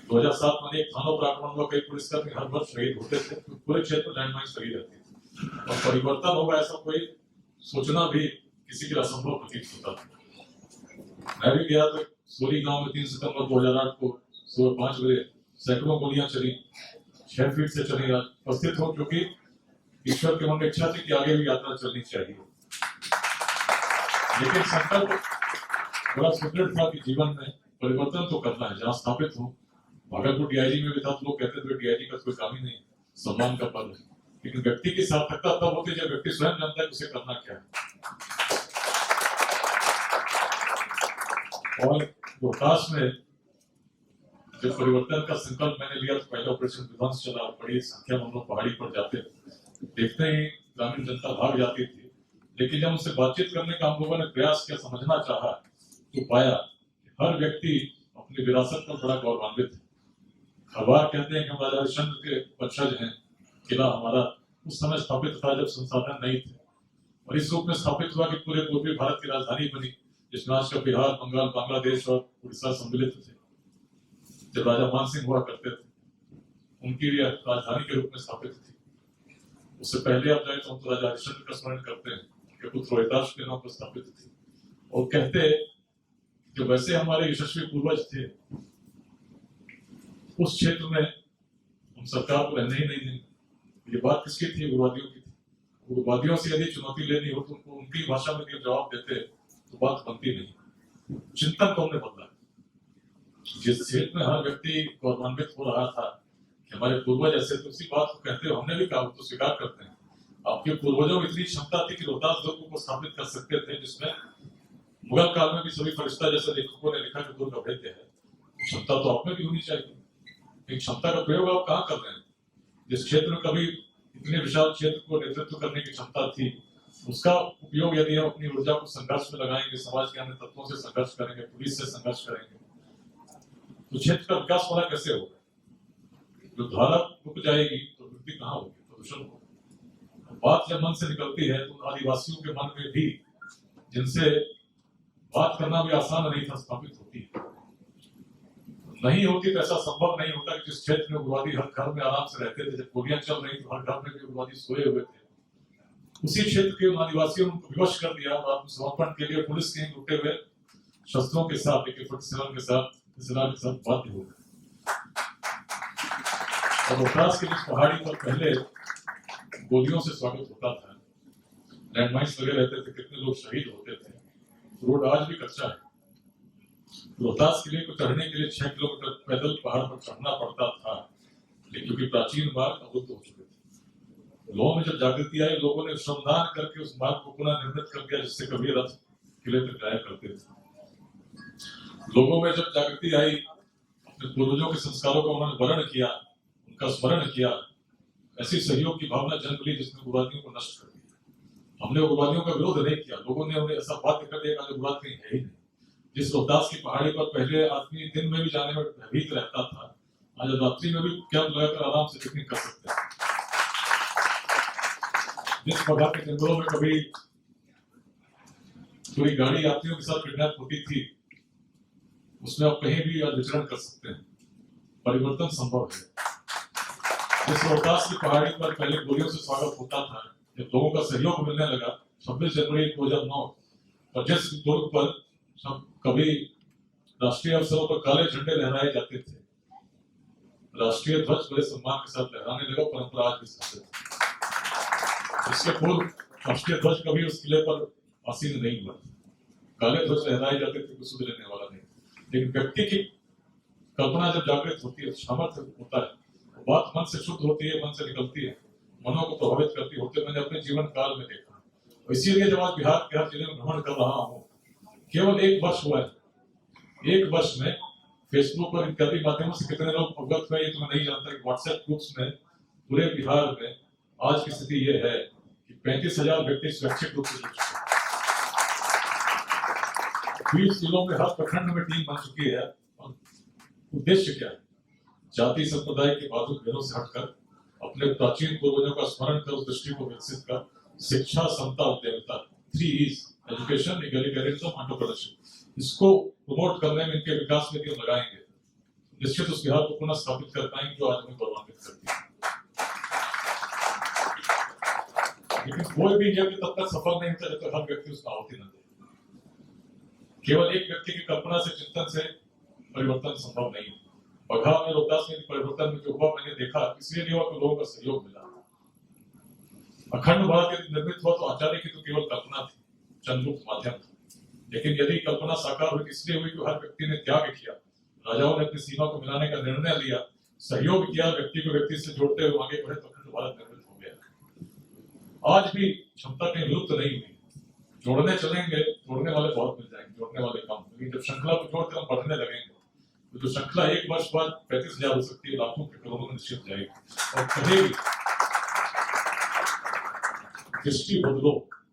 2007 में एक थानों पर आक्रमण हुआ, कई पुलिसकर्मी हर वर्ष शहीद होते थे, तो पूरे क्षेत्र में लैंडमाइन लगी रहती थी। और परिवर्तन होगा ऐसा कोई सोचना भी किसी के असंभव प्रतीत होता था। मैं भी गया तो सोरी गांव में 3 सितंबर 2008 को सुबह 5 बजे सैकड़ों गोलियां चली, 6 फीट से चली। आज उपस्थित हो, क्योंकि ईश्वर के मन में इच्छा थी कि आगे भी यात्रा चलनी चाहिए। लेकिन संकल्प बड़ा सुदृढ़ था कि जीवन में परिवर्तन तो करना है। जहाँ स्थापित हो, भागलपुर डीआईजी में भी था, तो लोग कहते थे डीआईजी का कोई काम ही नहीं, सम्मान का पद है। लेकिन व्यक्ति की सार्थकता तब होती है जब व्यक्ति स्वयं जानता है उसे करना क्या है। और रोहतास में जब परिवर्तन का संकल्प मैंने लिया, तो पहले ऑपरेशन विध्वंस चला। बड़ी संख्या में हम लोग पहाड़ी पर जाते, देखते ही ग्रामीण जनता भाग जाती थी। लेकिन जब उनसे बातचीत करने का हम लोगों ने प्रयास किया, समझना चाहा, तो पाया कि हर व्यक्ति अपनी विरासत पर बड़ा गौरवान्वित है। खरवार कहते हैं कि हम राजा हरिश्चंद्र के वंशज हैं। किला हमारा उस समय स्थापित था जब संसाधन नहीं थे, और इस रूप में स्थापित हुआ कि पूरे पूर्वी भारत की राजधानी बनी, जिसमें आज का बिहार, बंगाल, बांग्लादेश और उड़ीसा सम्मिलित थे। जब राजा मानसिंह हुआ करते थे, उनकी भी राजधानी के रूप में स्थापित थी। उससे पहले आप जाए तो हम तो राजा हरिश्चंद्र का स्मरण करते हैं कि पुत्र रोहिताश के नाम पर स्थापित थी। और कहते कि वैसे हमारे यशस्वी पूर्वज थे, उस क्षेत्र में हम सरकार को रहने ही नहीं देंगे। ये बात किसकी थी? उग्रवादियों की थी। उग्रवादियों से यदि चुनौती लेनी हो तो उनको उनकी भाषा में जवाब देते तो बात बनती नहीं। चिंतन को हमने बदला। जिस क्षेत्र में हर व्यक्ति गौरवान्वित हो रहा था कि हमारे पूर्वज ऐसे, तो उसी बात को कहते हुए हमने भी कहा, तो स्वीकार करते हैं। आपके पूर्वजों में इतनी क्षमता थी कि रोहतास दुर्ग को स्थापित कर सकते थे, जिसमें मुगल काल में भी सभी फरिश्ता जैसे लेखकों ने लिखा कि दुर्ग अभेद्य है। क्षमता तो आप में भी होनी चाहिए। एक क्षमता का प्रयोग आप कहाँ कर रहे हैं? जिस क्षेत्र में कभी इतने विशाल क्षेत्र को नेतृत्व करने की क्षमता थी, उसका उपयोग यदि हम अपनी ऊर्जा को संघर्ष में लगाएंगे, समाज के अन्य तत्वों से संघर्ष करेंगे, पुलिस से संघर्ष करेंगे, तो क्षेत्र का विकास वाला कैसे होगा? जो धारा रुक जाएगी तो वृद्धि कहाँ होगी? प्रदूषण होगा। बात जब मन से निकलती है, तो आदिवासियों के मन में भी, जिनसे बात करना भी आसान नहीं था, स्थापित होती है। नहीं होती तो ऐसा संभव नहीं होता कि जिस क्षेत्र में उग्रवादी हर घर में आराम से रहते थे, जब गोलियां चल रही तो हर घर में भी उग्रवादी सोए हुए थे, उसी क्षेत्र के आदिवासियों ने उनको विवश कर दिया और आत्मसमर्पण के लिए पुलिस के लुटे हुए शस्त्रों के साथ, AK-47 के साथ, SLR के साथ बाध्य हो गए। और रोहतास की जिस पहाड़ी पर पहले गोलियों से स्वागत होता था, लैंडमाइंस लगे रहते थे, कितने लोग शहीद होते थे, रोड आज भी कच्चा है। रोहतास किले को चढ़ने के लिए 6 किलोमीटर पैदल पहाड़ पर चढ़ना पड़ता था, लेकिन क्योंकि प्राचीन मार्ग अवरुद्ध हो चुके थे। लोगों में जब जागृति आई, लोगों ने श्रमदान करके उस मार्ग को पुनः निर्मित कर दिया, जिससे कभी रथ किले तक जाया करते थे। लोगों में जब जागृति आई, अपने पूर्वजों के संस्कारों का उन्होंने वर्ण किया, उनका स्मरण किया, ऐसी सहयोग की भावना जन्म ली जिसने उग्रवादियों को नष्ट कर दिया। हमने उग्रवादियों का विरोध नहीं किया, लोगों ने उन्हें ऐसा बाध्य कर दिया कि उग्रवाद कहीं है ही नहीं। जिस रोहतास की पहाड़ी पर पहले आदमी दिन में भी जाने में भयभीत रहता था, आज रात्रि में भी कैंप लगाकर आराम से पिकनिक कर सकते हैं। जिस प्रकार के जंगलों में कभी पूरी गाड़ी यात्रियों के साथ किडनैप होती थी, उसमें आप कहीं भी विचरण कर सकते हैं। परिवर्तन संभव है। जिस रोहतास की पहाड़ी पर पहले गोलियों से स्वागत होता था, जब लोगों का सहयोग मिलने लगा 26 जनवरी 2009 और जिस दुर्ग पर कभी राष्ट्रीय अवसरों पर काले झंडे लहराए जाते थे, राष्ट्रीय ध्वज बड़े सम्मान के साथ लहराने लगा, परंपरा आज भी साथ है। इसके पूर्व राष्ट्रीय ध्वज कभी उस किले पर आसीन नहीं हुआ। काले ध्वज लहराए जाते थे, कुछ सुध लेने वाला नहीं। लेकिन व्यक्ति की कल्पना जब जागृत होती है, सामर्थ्य होता है, बात मन से शुद्ध होती है, मन से निकलती है, मनों को प्रभावित करती होती है। मैंने अपने जीवन काल में देखा, इसीलिए जब आज बिहार के हर जिले में भ्रमण कर रहा हूँ, केवल 1 वर्ष हुआ है, 1 वर्ष में फेसबुक और इत्यादि माध्यमों से कितने लोग अवगत हुए ये तो मैं नहीं जानता कि व्हाट्सएप ग्रुप्स में पूरे बिहार में आज की स्थिति ये है कि 35,000 व्यक्ति स्वैच्छिक रूप से जुड़ चुके हैं। 20 जिलों में हर प्रखंड में टीम बन चुकी है। और उद्देश्य क्या है? जाति संप्रदाय के बाजू भेदों से हटकर अपने प्राचीन पूर्वजों का स्मरण कर उस दृष्टि को विकसित कर शिक्षा, समता, उद्यमिता, 3 E's, एजुकेशन, इगैलिटेरियनिज्म, एंटरप्रेन्योरशिप, इसको प्रमोट करने में, इनके विकास में हम लगाएंगे, निश्चित उस बिहार को पुनः स्थापित कर पाएंगे जो आज हमें गौरवान्वित करती है। लेकिन कोई भी यज्ञ तब तक सफल नहीं होता जब तक हर व्यक्ति उसका आहुति न दे। केवल एक व्यक्ति की कल्पना से, चिंतन से परिवर्तन संभव नहीं है। बघा में, रोहतास में परिवर्तन में जो हुआ मैंने देखा, इसलिए नहीं हुआ कि लोगों का सहयोग मिला। अखंड भारत यदि निर्मित हुआ तो आचार्य की तो केवल कल्पना थी, चंद्रगुप्त माध्यम था। लेकिन यदि कल्पना साकार हुई, इसलिए हुई कि हर व्यक्ति ने त्याग किया, राजाओं ने अपनी सीमा को मिलाने का निर्णय लिया, सहयोग किया, व्यक्ति को व्यक्ति से जोड़ते हुए आगे बढ़े, तो अखंड भारत निर्मित हो गया। आज भी क्षमता कहीं विलुप्त नहीं हुई। जोड़ने चलेंगे, जोड़ने वाले बहुत मिल जाएंगे, जोड़ने वाले कम। लेकिन जब श्रृंखला को जोड़कर हम बढ़ने लगेंगे तो जो श्रृंखला 1 वर्ष बाद 35,000 हो सकती है, लाखों के करोड़ों में निश्चित जाएगी। और कभी दृष्टि बदलो,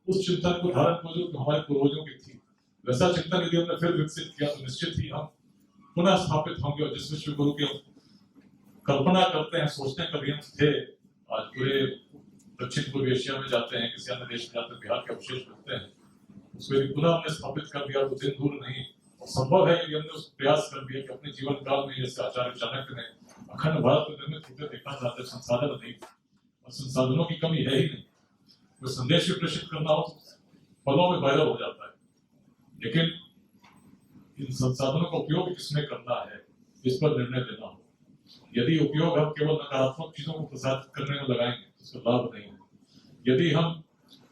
उस चिंतन को धारण करो जो हमारे पूर्वजों की थी। वैसा चिंतन यदि हमने फिर विकसित किया तो निश्चित ही हम पुनः स्थापित होंगे। और जिस विश्व गुरु की हम कल्पना करते हैं, सोचते हैं कभी हम थे, आज पूरे दक्षिण पूर्व एशिया में जाते हैं, किसी अन्य देश में जाते हैं, बिहार के अवशेष मिलते हैं, उसको यदि पुनः हमने स्थापित कर दिया तो दिन दूर नहीं। और संभव है कि हमने उस प्रयास कर दिया कि अपने जीवन काल में, जैसे आचार्य चाणक्य ने अखंड भारत को निर्मित होते देखा जाता है, संसाधन नहीं और संसाधनों की कमी है ही नहीं। कोई संदेश भी प्रेषित करना हो तो पलों में वायरल हो जाता है। लेकिन इन संसाधनों का उपयोग किसमें करना है, इस पर निर्णय लेना हो। यदि उपयोग हम केवल नकारात्मक चीजों को प्रसारित करने में लगाएंगे तो उसका लाभ नहीं है। यदि हम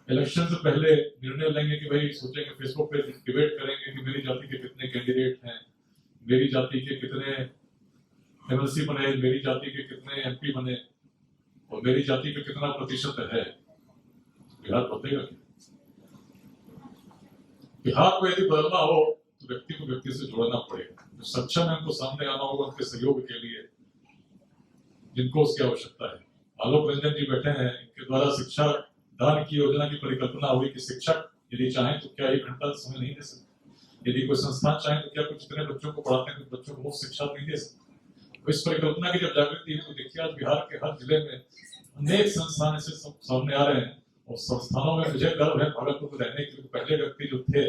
इलेक्शन से पहले निर्णय लेंगे कि भाई सोचेंगे, फेसबुक पे डिबेट करेंगे कि मेरी जाति के कितने कैंडिडेट हैं, मेरी जाति के कितने MLC बने, मेरी जाति के कितने MP बने और मेरी जाति का कितना प्रतिशत है, बिहार बदलेगा क्या? बिहार को यदि बदलना हो तो व्यक्ति को व्यक्ति से जोड़ना पड़ेगा। जो सक्षम है उनको सामने आना होगा, उनके सहयोग के लिए जिनको उसकी आवश्यकता है। आलोक रंजन जी बैठे हैं, इनके द्वारा शिक्षा दान की योजना की परिकल्पना हुई कि शिक्षक यदि चाहें तो क्या 1 घंटा समय नहीं दे सकते, यदि कोई संस्थान चाहे तो क्या कुछ इतने बच्चों को पढ़ाते हैं, बच्चों को मुफ्त शिक्षा नहीं दे सकते। तो इस परिकल्पना की जब जागृति हुई तो देखिए आज बिहार के हर जिले में अनेक संस्थान ऐसे सामने आ रहे हैं। और संस्थानों में मुझे गर्व है भागलपुर में रहने के। पहले व्यक्ति जो थे,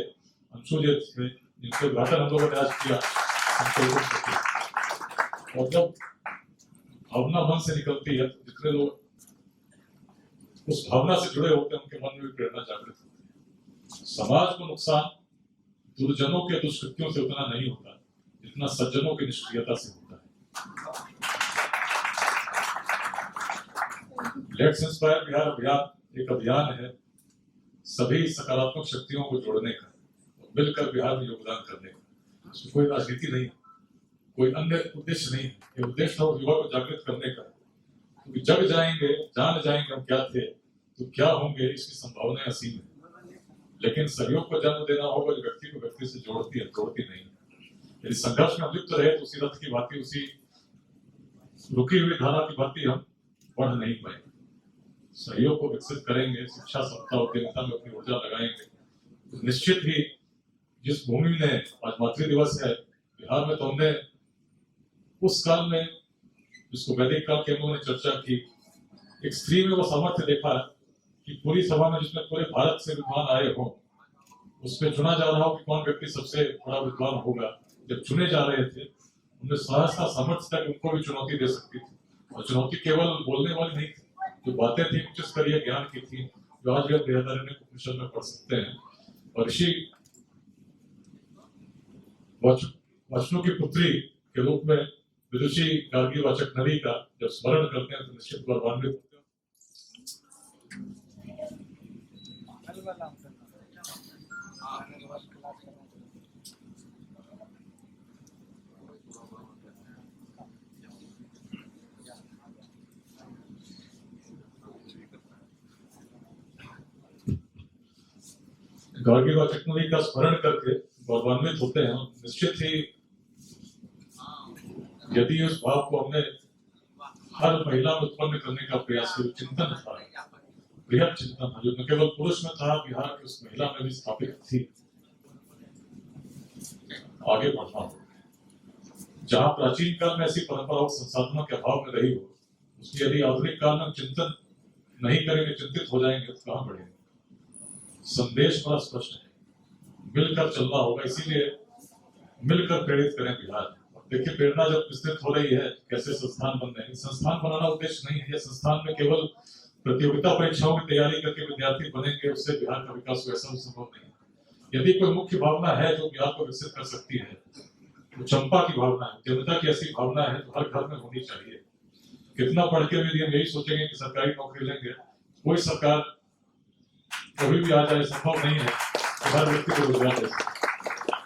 अंशु जी थे, जिनके उद्घाटन हम लोगों ने आज किया, और जब भावना मन से निकलती है तो जितने लोग उस भावना से जुड़े होते हैं उनके मन में भी प्रेरणा जागृत होती है। समाज को नुकसान दुर्जनों के दुष्कृत्यों से उतना नहीं होता जितना सज्जनों की निष्क्रियता से होता है। लेट्स इंस्पायर बिहार अभियान एक अभियान है सभी सकारात्मक शक्तियों को जोड़ने का, मिलकर बिहार में योगदान करने का। उसमें कोई राजनीति नहीं, कोई अन्य उद्देश्य नहीं है। ये उद्देश्य हो युवा को जागृत करने का, क्योंकि जग जाएंगे, जान जाएंगे हम क्या थे तो क्या होंगे, इसकी संभावनाएं असीम है। लेकिन सहयोग को जन्म देना होगा जो व्यक्ति को व्यक्ति से जोड़ती है, तोड़ती नहीं। यदि संघर्ष में लिप्त रहे तो उसी रथ की भांति, उसी रुकी हुई धारा की भांति हम बढ़ नहीं पाएंगे। सहयोग को विकसित करेंगे, शिक्षा, समता, उद्यमिता में अपनी ऊर्जा लगाएंगे तो निश्चित ही जिस भूमि में आज मातृ दिवस है बिहार में, तो हमने उस काल में जिसको वैदिक काल के हम लोगों ने चर्चा की, एक स्त्री में वो सामर्थ्य देखा कि पूरी सभा में जिसमें पूरे भारत से विद्वान आए हो, उसमें चुना जा रहा हो कि कौन व्यक्ति सबसे बड़ा विद्वान होगा। जब चुने जा रहे थे उनमें सहजता, सामर्थ्य तक उनको भी चुनौती दे सकती थी। और चुनौती केवल बोलने वाली नहीं थी, जो बातें थी उच्च स्तरीय ज्ञान की थी, जो आज भी हम बृहदारण्यक उपनिषद में पढ़ सकते हैं। और ऋषि वचनों की पुत्री के रूप में विदुषी गार्गी वाचक नरी का जब स्मरण करते हैं तो निश्चित गौरवान्वित होते हैं। गार्गी वाचक नरी का स्मरण करके गौरवान्वित होते हैं। निश्चित ही यदि उस भाव को हमने हर महिला में उत्पन्न करने का प्रयास किया, चिंतन था, बृहद चिंतन था, जो न केवल पुरुष में था, बिहार की उस महिला में भी स्थापित थी। आगे बढ़ना हो, जहां प्राचीन काल में ऐसी परंपराओं संसाधनों के अभाव में रही हो, उसकी यदि आधुनिक काल में चिंतन नहीं करेंगे, चिंतित हो जाएंगे तो कहां बढ़ेंगे। संदेश बड़ा स्पष्ट है, मिलकर चलना होगा। इसीलिए मिलकर प्रेरित करें बिहार। देखिए, प्रेरणा जब विस्तृत हो रही है, कैसे संस्थान बन रहे हैं। संस्थान बनाना उद्देश्य नहीं है। संस्थान में केवल प्रतियोगिता परीक्षाओं की तैयारी करके विद्यार्थी बनेंगे, उससे बिहार का विकास ऐसा संभव नहीं है। यदि कोई मुख्य भावना है जो बिहार को विकसित कर सकती है, तो चंपा की भावना है, उद्यमिता की ऐसी भावना है जो हर घर में होनी चाहिए। कितना पढ़ के भी हम यही सोचेंगे कि सरकारी नौकरी लेंगे, कोई सरकार कभी भी आ जाए, संभव नहीं है कि हर व्यक्ति को रोजगार दे सके।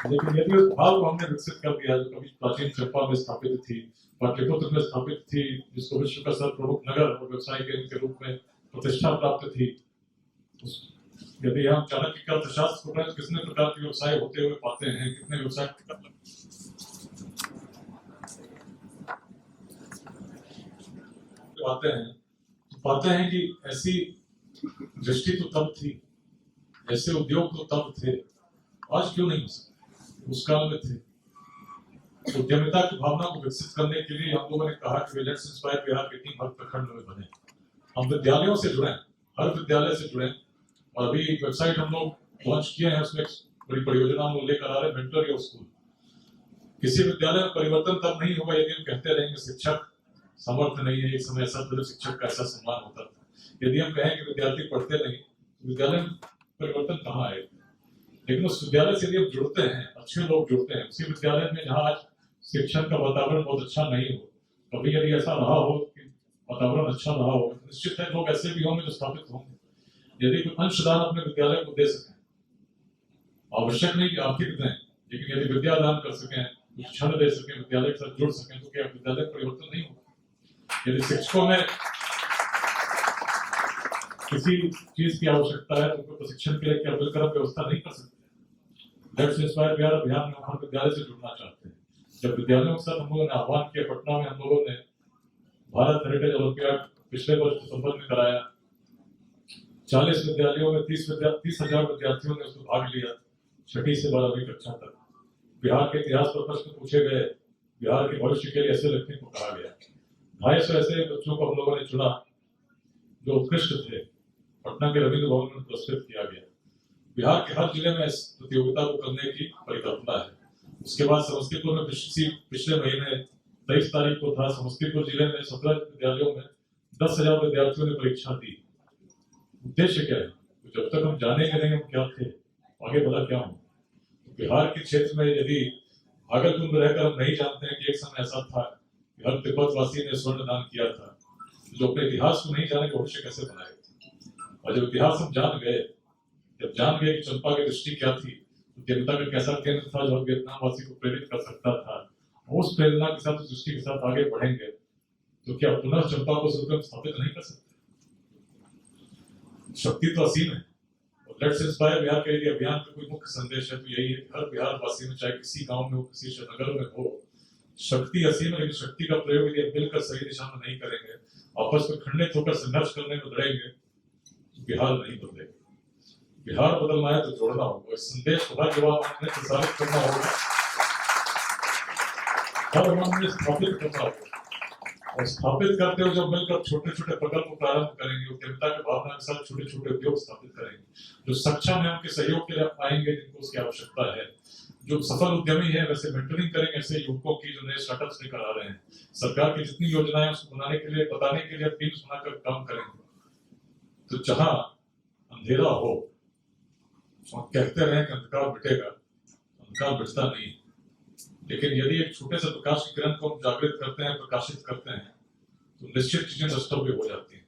लेकिन यदि उस भाव को हमने विकसित कर दिया, जो कभी प्राचीन चंपा में स्थापित थी, पाटलिपुत्र में स्थापित थी, जिसको विश्व का सर्वप्रमुख नगर और व्यवसाय केंद्र के रूप में प्रतिष्ठा प्राप्त थी, यदि हम चाणक्य के अर्थशास्त्र को पढ़ें तो कितने प्रकार के व्यवसाय होते हुए पाते हैं, कितने व्यवसाय पाते हैं कि ऐसी दृष्टि तो तब थी, ऐसे उद्योग तो तब थे, आज क्यों नहीं हो सकते। उस काल में थे। उद्यमिता की भावना को विकसित करने के लिए हम लोगों ने कहा कि लेट्स इंस्पायर बिहार की टीम हर प्रखंड में बने। हम विद्यालयों से जुड़े, हर विद्यालय से जुड़े, और अभी वेबसाइट हम लोग लॉन्च किए हैं, उसमें बड़ी परियोजना हम लोग लेकर आ रहे हैं, मेंटर योर स्कूल। किसी विद्यालय में परिवर्तन तब नहीं होगा यदि हम कहते रहेंगे शिक्षक समर्थ नहीं है। एक समय ऐसा था शिक्षक का ऐसा सम्मान होता था। यदि हम कहें कि विद्यार्थी पढ़ते नहीं, विद्यालय में परिवर्तन कहाँ आएगा। लेकिन उस विद्यालय से यदि हम जुड़ते हैं, अच्छे लोग जुड़ते हैं, उसी विद्यालय में जहाँ आज शिक्षण का वातावरण बहुत अच्छा नहीं हो, कभी यदि ऐसा रहा हो कि वातावरण अच्छा रहा हो, तो निश्चित है लोग ऐसे भी होंगे जो स्थापित होंगे। यदि कोई अंशदान अपने विद्यालय को दे सकें, आवश्यक नहीं कि आर्थिक दें, लेकिन यदि विद्या दान कर सकें, कुछ क्षण दे सकें, विद्यालय के साथ जुड़ सकें, तो क्या विद्यालय परिवर्तन नहीं होगा। यदि शिक्षकों में किसी चीज की आवश्यकता है तो उनको प्रशिक्षण के लिए क्या बिल्कुल व्यवस्था नहीं कर सकते। लेट्स इंस्पायर बिहार अभियान में हम विद्यालय से जुड़ना चाहते हैं। जब विद्यालयों के साथ हम लोगों ने आह्वान किया, पटना में हम लोगों ने भारत हेरिटेज ओलंपियाड पिछले वर्ष दिसंबर में कराया। 40 विद्यालयों में 30,000 विद्यार्थियों ने उसमें भाग लिया, 6वीं से 12वीं कक्षा तक। बिहार के इतिहास पर प्रश्न पूछे गए, बिहार के भविष्य के लिए ऐसे व्यक्ति को कहा गया। 250 ऐसे बच्चों को हम लोगों ने चुना जो उत्कृष्ट थे, पटना के रविंद्र भवन में पुरस्कृत किया गया। बिहार के हर जिले में इस प्रतियोगिता को करने की परिकल्पना है। उसके बाद समस्तीपुर में पिछले महीने 23 तारीख को था, समस्तीपुर जिले में 17 विद्यालयों में 10,000 विद्यार्थियों ने परीक्षा दी। उद्देश्य क्या है? तो जब तक हम जानेंगे नहीं हम क्या थे, आगे भला क्या हो। बिहार के क्षेत्र में यदि भागलपुर में रहकर हम नहीं जानते हैं कि एक समय ऐसा था कि हर तिब्बत वासी ने स्वर्ण दान किया था, जो अपने इतिहास को नहीं जाने भविष्य कैसे बनाएगा। और जब इतिहास हम जान गए, जब जान गए कि चंपा की दृष्टि क्या थी, तो देवता का कैसा केंद्र था जो वियतनाम वासी को प्रेरित कर सकता था, उस प्रेरणा के साथ, उस दृष्टि के साथ आगे बढ़ेंगे तो क्या पुनः चंपा को स्वर्ग में स्थापित नहीं कर सकते। शक्ति तो असीम है। लेट्स इंस्पायर बिहार के यदि अभियान का कोई मुख्य संदेश है तो यही है, हर बिहार वासी में, चाहे किसी गांव में हो, किसी नगर में हो, शक्ति असीम है, लेकिन शक्ति का प्रयोग यदि मिलकर सही दिशा में नहीं करेंगे, आपस में खंडित होकर संघर्ष करने में लड़ेंगे, बिहार नहीं बदलेगा। बिहार बदलना है तो जोड़ना होगा। इस संदेश को हर युवा में प्रसारित करना होगा, हर मन में स्थापित करना होगा। और स्थापित करते हुए जब मिलकर छोटे छोटे प्रकल्प प्रारंभ करेंगे, उद्यमिता की भावना के साथ छोटे छोटे उद्योग स्थापित करेंगे, जो सक्षम है उनके सहयोग के लिए आएंगे जिनको उसकी आवश्यकता है, जो सफल उद्यमी है वैसे मेंटरिंग करेंगे ऐसे युवकों की जो नए स्टार्टअप्स लेकर आ रहे हैं। सरकार की जितनी योजनाएं उसको बनाने के लिए, बताने के लिए टीम्स बनाकर काम करेंगे। तो जहां अंधेरा हो, कहते रहे कि अंधकार मिटेगा, अंधकार मिटता नहीं। लेकिन यदि एक छोटे से प्रकाश की किरण को हम जागृत करते हैं, प्रकाशित करते हैं, तो निश्चित चीजें द्रष्टव्य हो जाती हैं।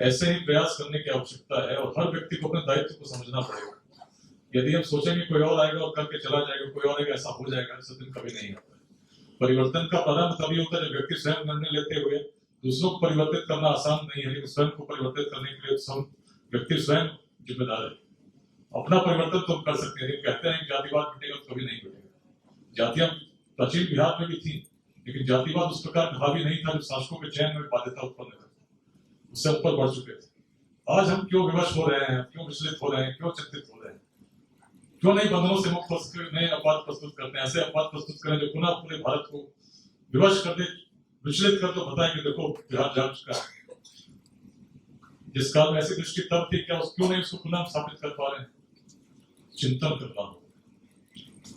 ऐसे ही प्रयास करने की आवश्यकता है और हर व्यक्ति को अपने दायित्व को समझना पड़ेगा। यदि हम सोचेंगे कोई और आएगा और करके चला जाएगा, कोई और आएगा ऐसा हो जाएगा, ऐसा दिन कभी नहीं आता है। परिवर्तन का प्रारंभ तभी होता है जब व्यक्ति स्वयं निर्णय लेते हुए दूसरों को परिवर्तित करना आसान नहीं है, लेकिन स्वयं को परिवर्तित करने के लिए सब व्यक्ति स्वयं जिम्मेदार है। अपना परिवर्तन तो कर सकते हैं। कहते हैं जातिवाद मिटेगा तो कभी नहीं मिटेगा। जातियां प्राचीन बिहार में भी थी, लेकिन जातिवाद उस प्रकार हावी नहीं था जो शासकों के चयन में बाध्यता उत्पन्न करता, उससे ऊपर बढ़ चुके थे। आज हम क्यों विवश हो रहे हैं, क्यों विचलित हो रहे हैं, क्यों चिंतित हो रहे हैं, क्यों नहीं बंधनों से मुक्त हो सके, नए अपवाद प्रस्तुत करते हैं। ऐसे अपवाद प्रस्तुत करें जो पुनः पूरे भारत को विवश कर दे, विचलित कर दो, बताएं कि देखो बिहार जाग चुका है। जिस काल में ऐसी दृष्टि तब थी, क्या क्यों नहीं उसको पुनः स्थापित कर पा रहे हैं। चिंतन करना होगा,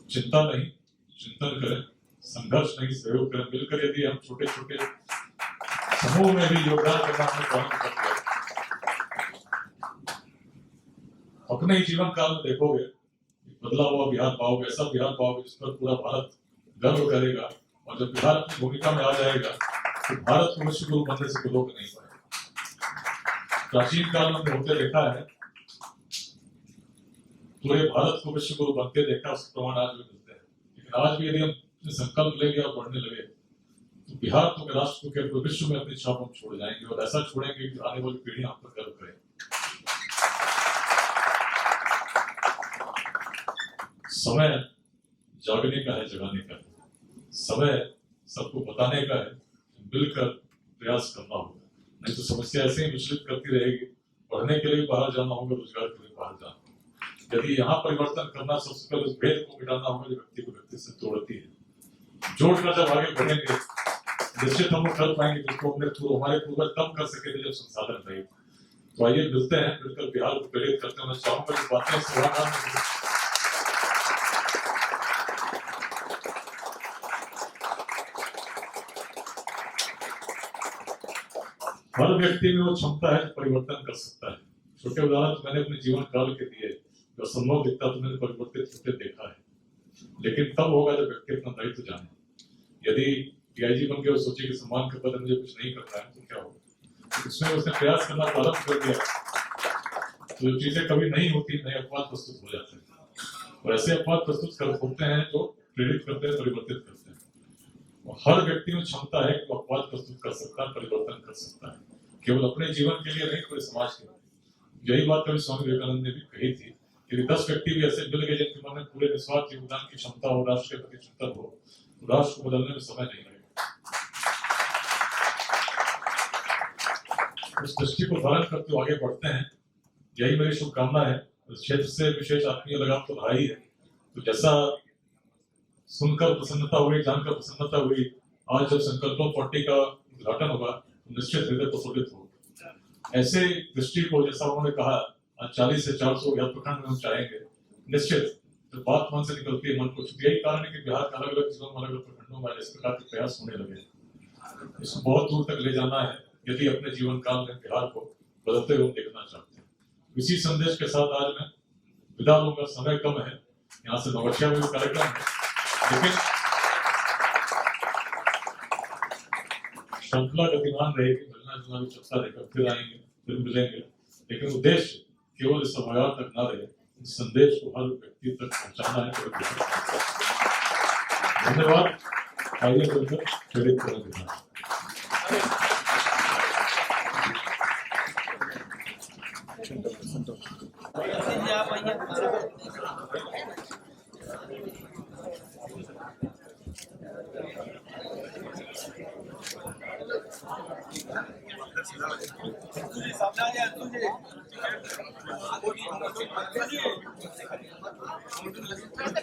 चिंता नहीं, चिंतन करें, संघर्ष नहीं, सहयोग करें। मिलकर यदि हम छोटे छोटे समूह में भी योगदान करना हमें प्रारंभ कर दिया, अपने ही जीवन काल में देखोगे बदला हुआ बिहार पाओगे, ऐसा बिहार पाओगे जिस पर पूरा भारत गर्व करेगा। और जब बिहार अपनी भूमिका में आ जाएगा तो भारत को विश्व गुरु बनने से रोक नहीं पाएगा। प्राचीन काल में होते देखा है, पूरे भारत को विश्व गुरु बनते देखा, उसके प्रमाण आज भी मिलते हैं। लेकिन आज भी यदि हम संकल्प लेंगे और बढ़ने लगे तो बिहार तो राष्ट्र के विश्व में अपनी छाप हम छोड़ जाएंगे, और ऐसा छोड़ेंगे कि आने वाली पीढ़ी हम पर गर्व करें। समय जागने का है, जगाने का है। समय सबको बताने का है, मिलकर प्रयास करना होगा। नहीं तो समस्या ऐसे ही विचलित करती रहेगी। पढ़ने के लिए बाहर जाना होगा, रोजगार के लिए बाहर जाना होगा। यदि यहाँ परिवर्तन करना, सबसे पहले उस भेद को मिटाना होगा जो व्यक्ति को व्यक्ति से तोड़ती है। जोड़कर जब आगे बढ़ेंगे निश्चित हम कर पाएंगे जिसको अपने हमारे पूर्वज तब कर सके थे जब संसाधन रहे। तो आइए मिलते हैं, मिलकर बिहार को प्रेरित करते हैं। मैं चाहूंगा इस बातें सभागार हर व्यक्ति में वो क्षमता है जो परिवर्तन कर सकता है। छोटे उदाहरण तो मैंने अपने जीवन काल के दिए, जो असंभव दिखता तो मैंने परिवर्तित होते देखा है। लेकिन तब होगा जब व्यक्ति अपना दायित्व जाने। यदि डीआईजी बन के वो सोचे कि सम्मान के पद मुझे कुछ नहीं करना है तो क्या होगा। उसमें उसने प्रयास करना प्रारंभ कर दिया तो जो चीजें कभी नहीं होती, नए अपवाद प्रस्तुत हो जाते हैं। और ऐसे अपवाद प्रस्तुत होते हैं जो प्रेरित करते हैं, परिवर्तित करते हैं। और हर व्यक्ति में क्षमता है कि वो अपवाद प्रस्तुत कर सकता है, परिवर्तन कर सकता है, केवल अपने जीवन के लिए नहीं, पूरे समाज के लिए। यही बात कभी स्वामी विवेकानंद ने भी कही थी, यदि 10 व्यक्ति भी ऐसे मिल गए जिनके मन में पूरे निस्वार्थ योगदान की क्षमता हो, राष्ट्र के प्रति चिंतन हो, तो राष्ट्र को बदलने में समय नहीं लगेगा। उस दृष्टि को धारण करते हुए आगे बढ़ते हैं, यही मेरी शुभकामना है। इस क्षेत्र से विशेष आत्मीय लगाव तो रहा ही है। तो जैसा सुनकर प्रसन्नता हुई, जानकर प्रसन्नता हुई, आज जब संकल्पों पार्टी का उद्घाटन होगा तो निश्चित हृदय प्रफुल्लित होगा। ऐसे दृष्टि को जैसा उन्होंने कहा, 40 से 400 प्रखंड में हम चाहेंगे, निश्चित तो बात मन से निकलती है, मन को छूती। यही कारण है कि बिहार के अलग अलग जिलों में, अलग अलग प्रखंडों में इस प्रकार के प्रयास होने लगे। इसको बहुत दूर तक ले जाना है यदि अपने जीवन काल में बिहार को बदलते हुए देखना चाहते हैं। इसी संदेश के साथ आज मैं विदा लूंगा, समय कम है। यहाँ से नववर्षा में भी कार्यक्रम है, लेकिन श्रृंखला गतिमान रहेगी, मिलना जुलना भी चलता रहेगा, फिर आएंगे, फिर मिलेंगे, लेकिन उद्देश्य केवल इस समारोह तक ना रहे, इस संदेश को हर व्यक्ति तक पहुंचाना है। धन्यवाद। आइए मिलकर प्रेरित करेंगे।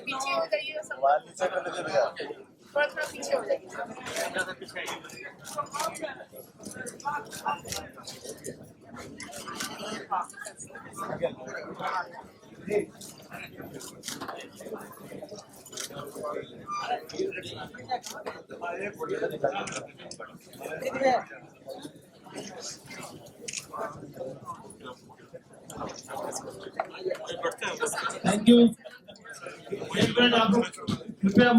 पीछे हो जाइए, थोड़ा पीछे हो जाइए। Thank you. कृपया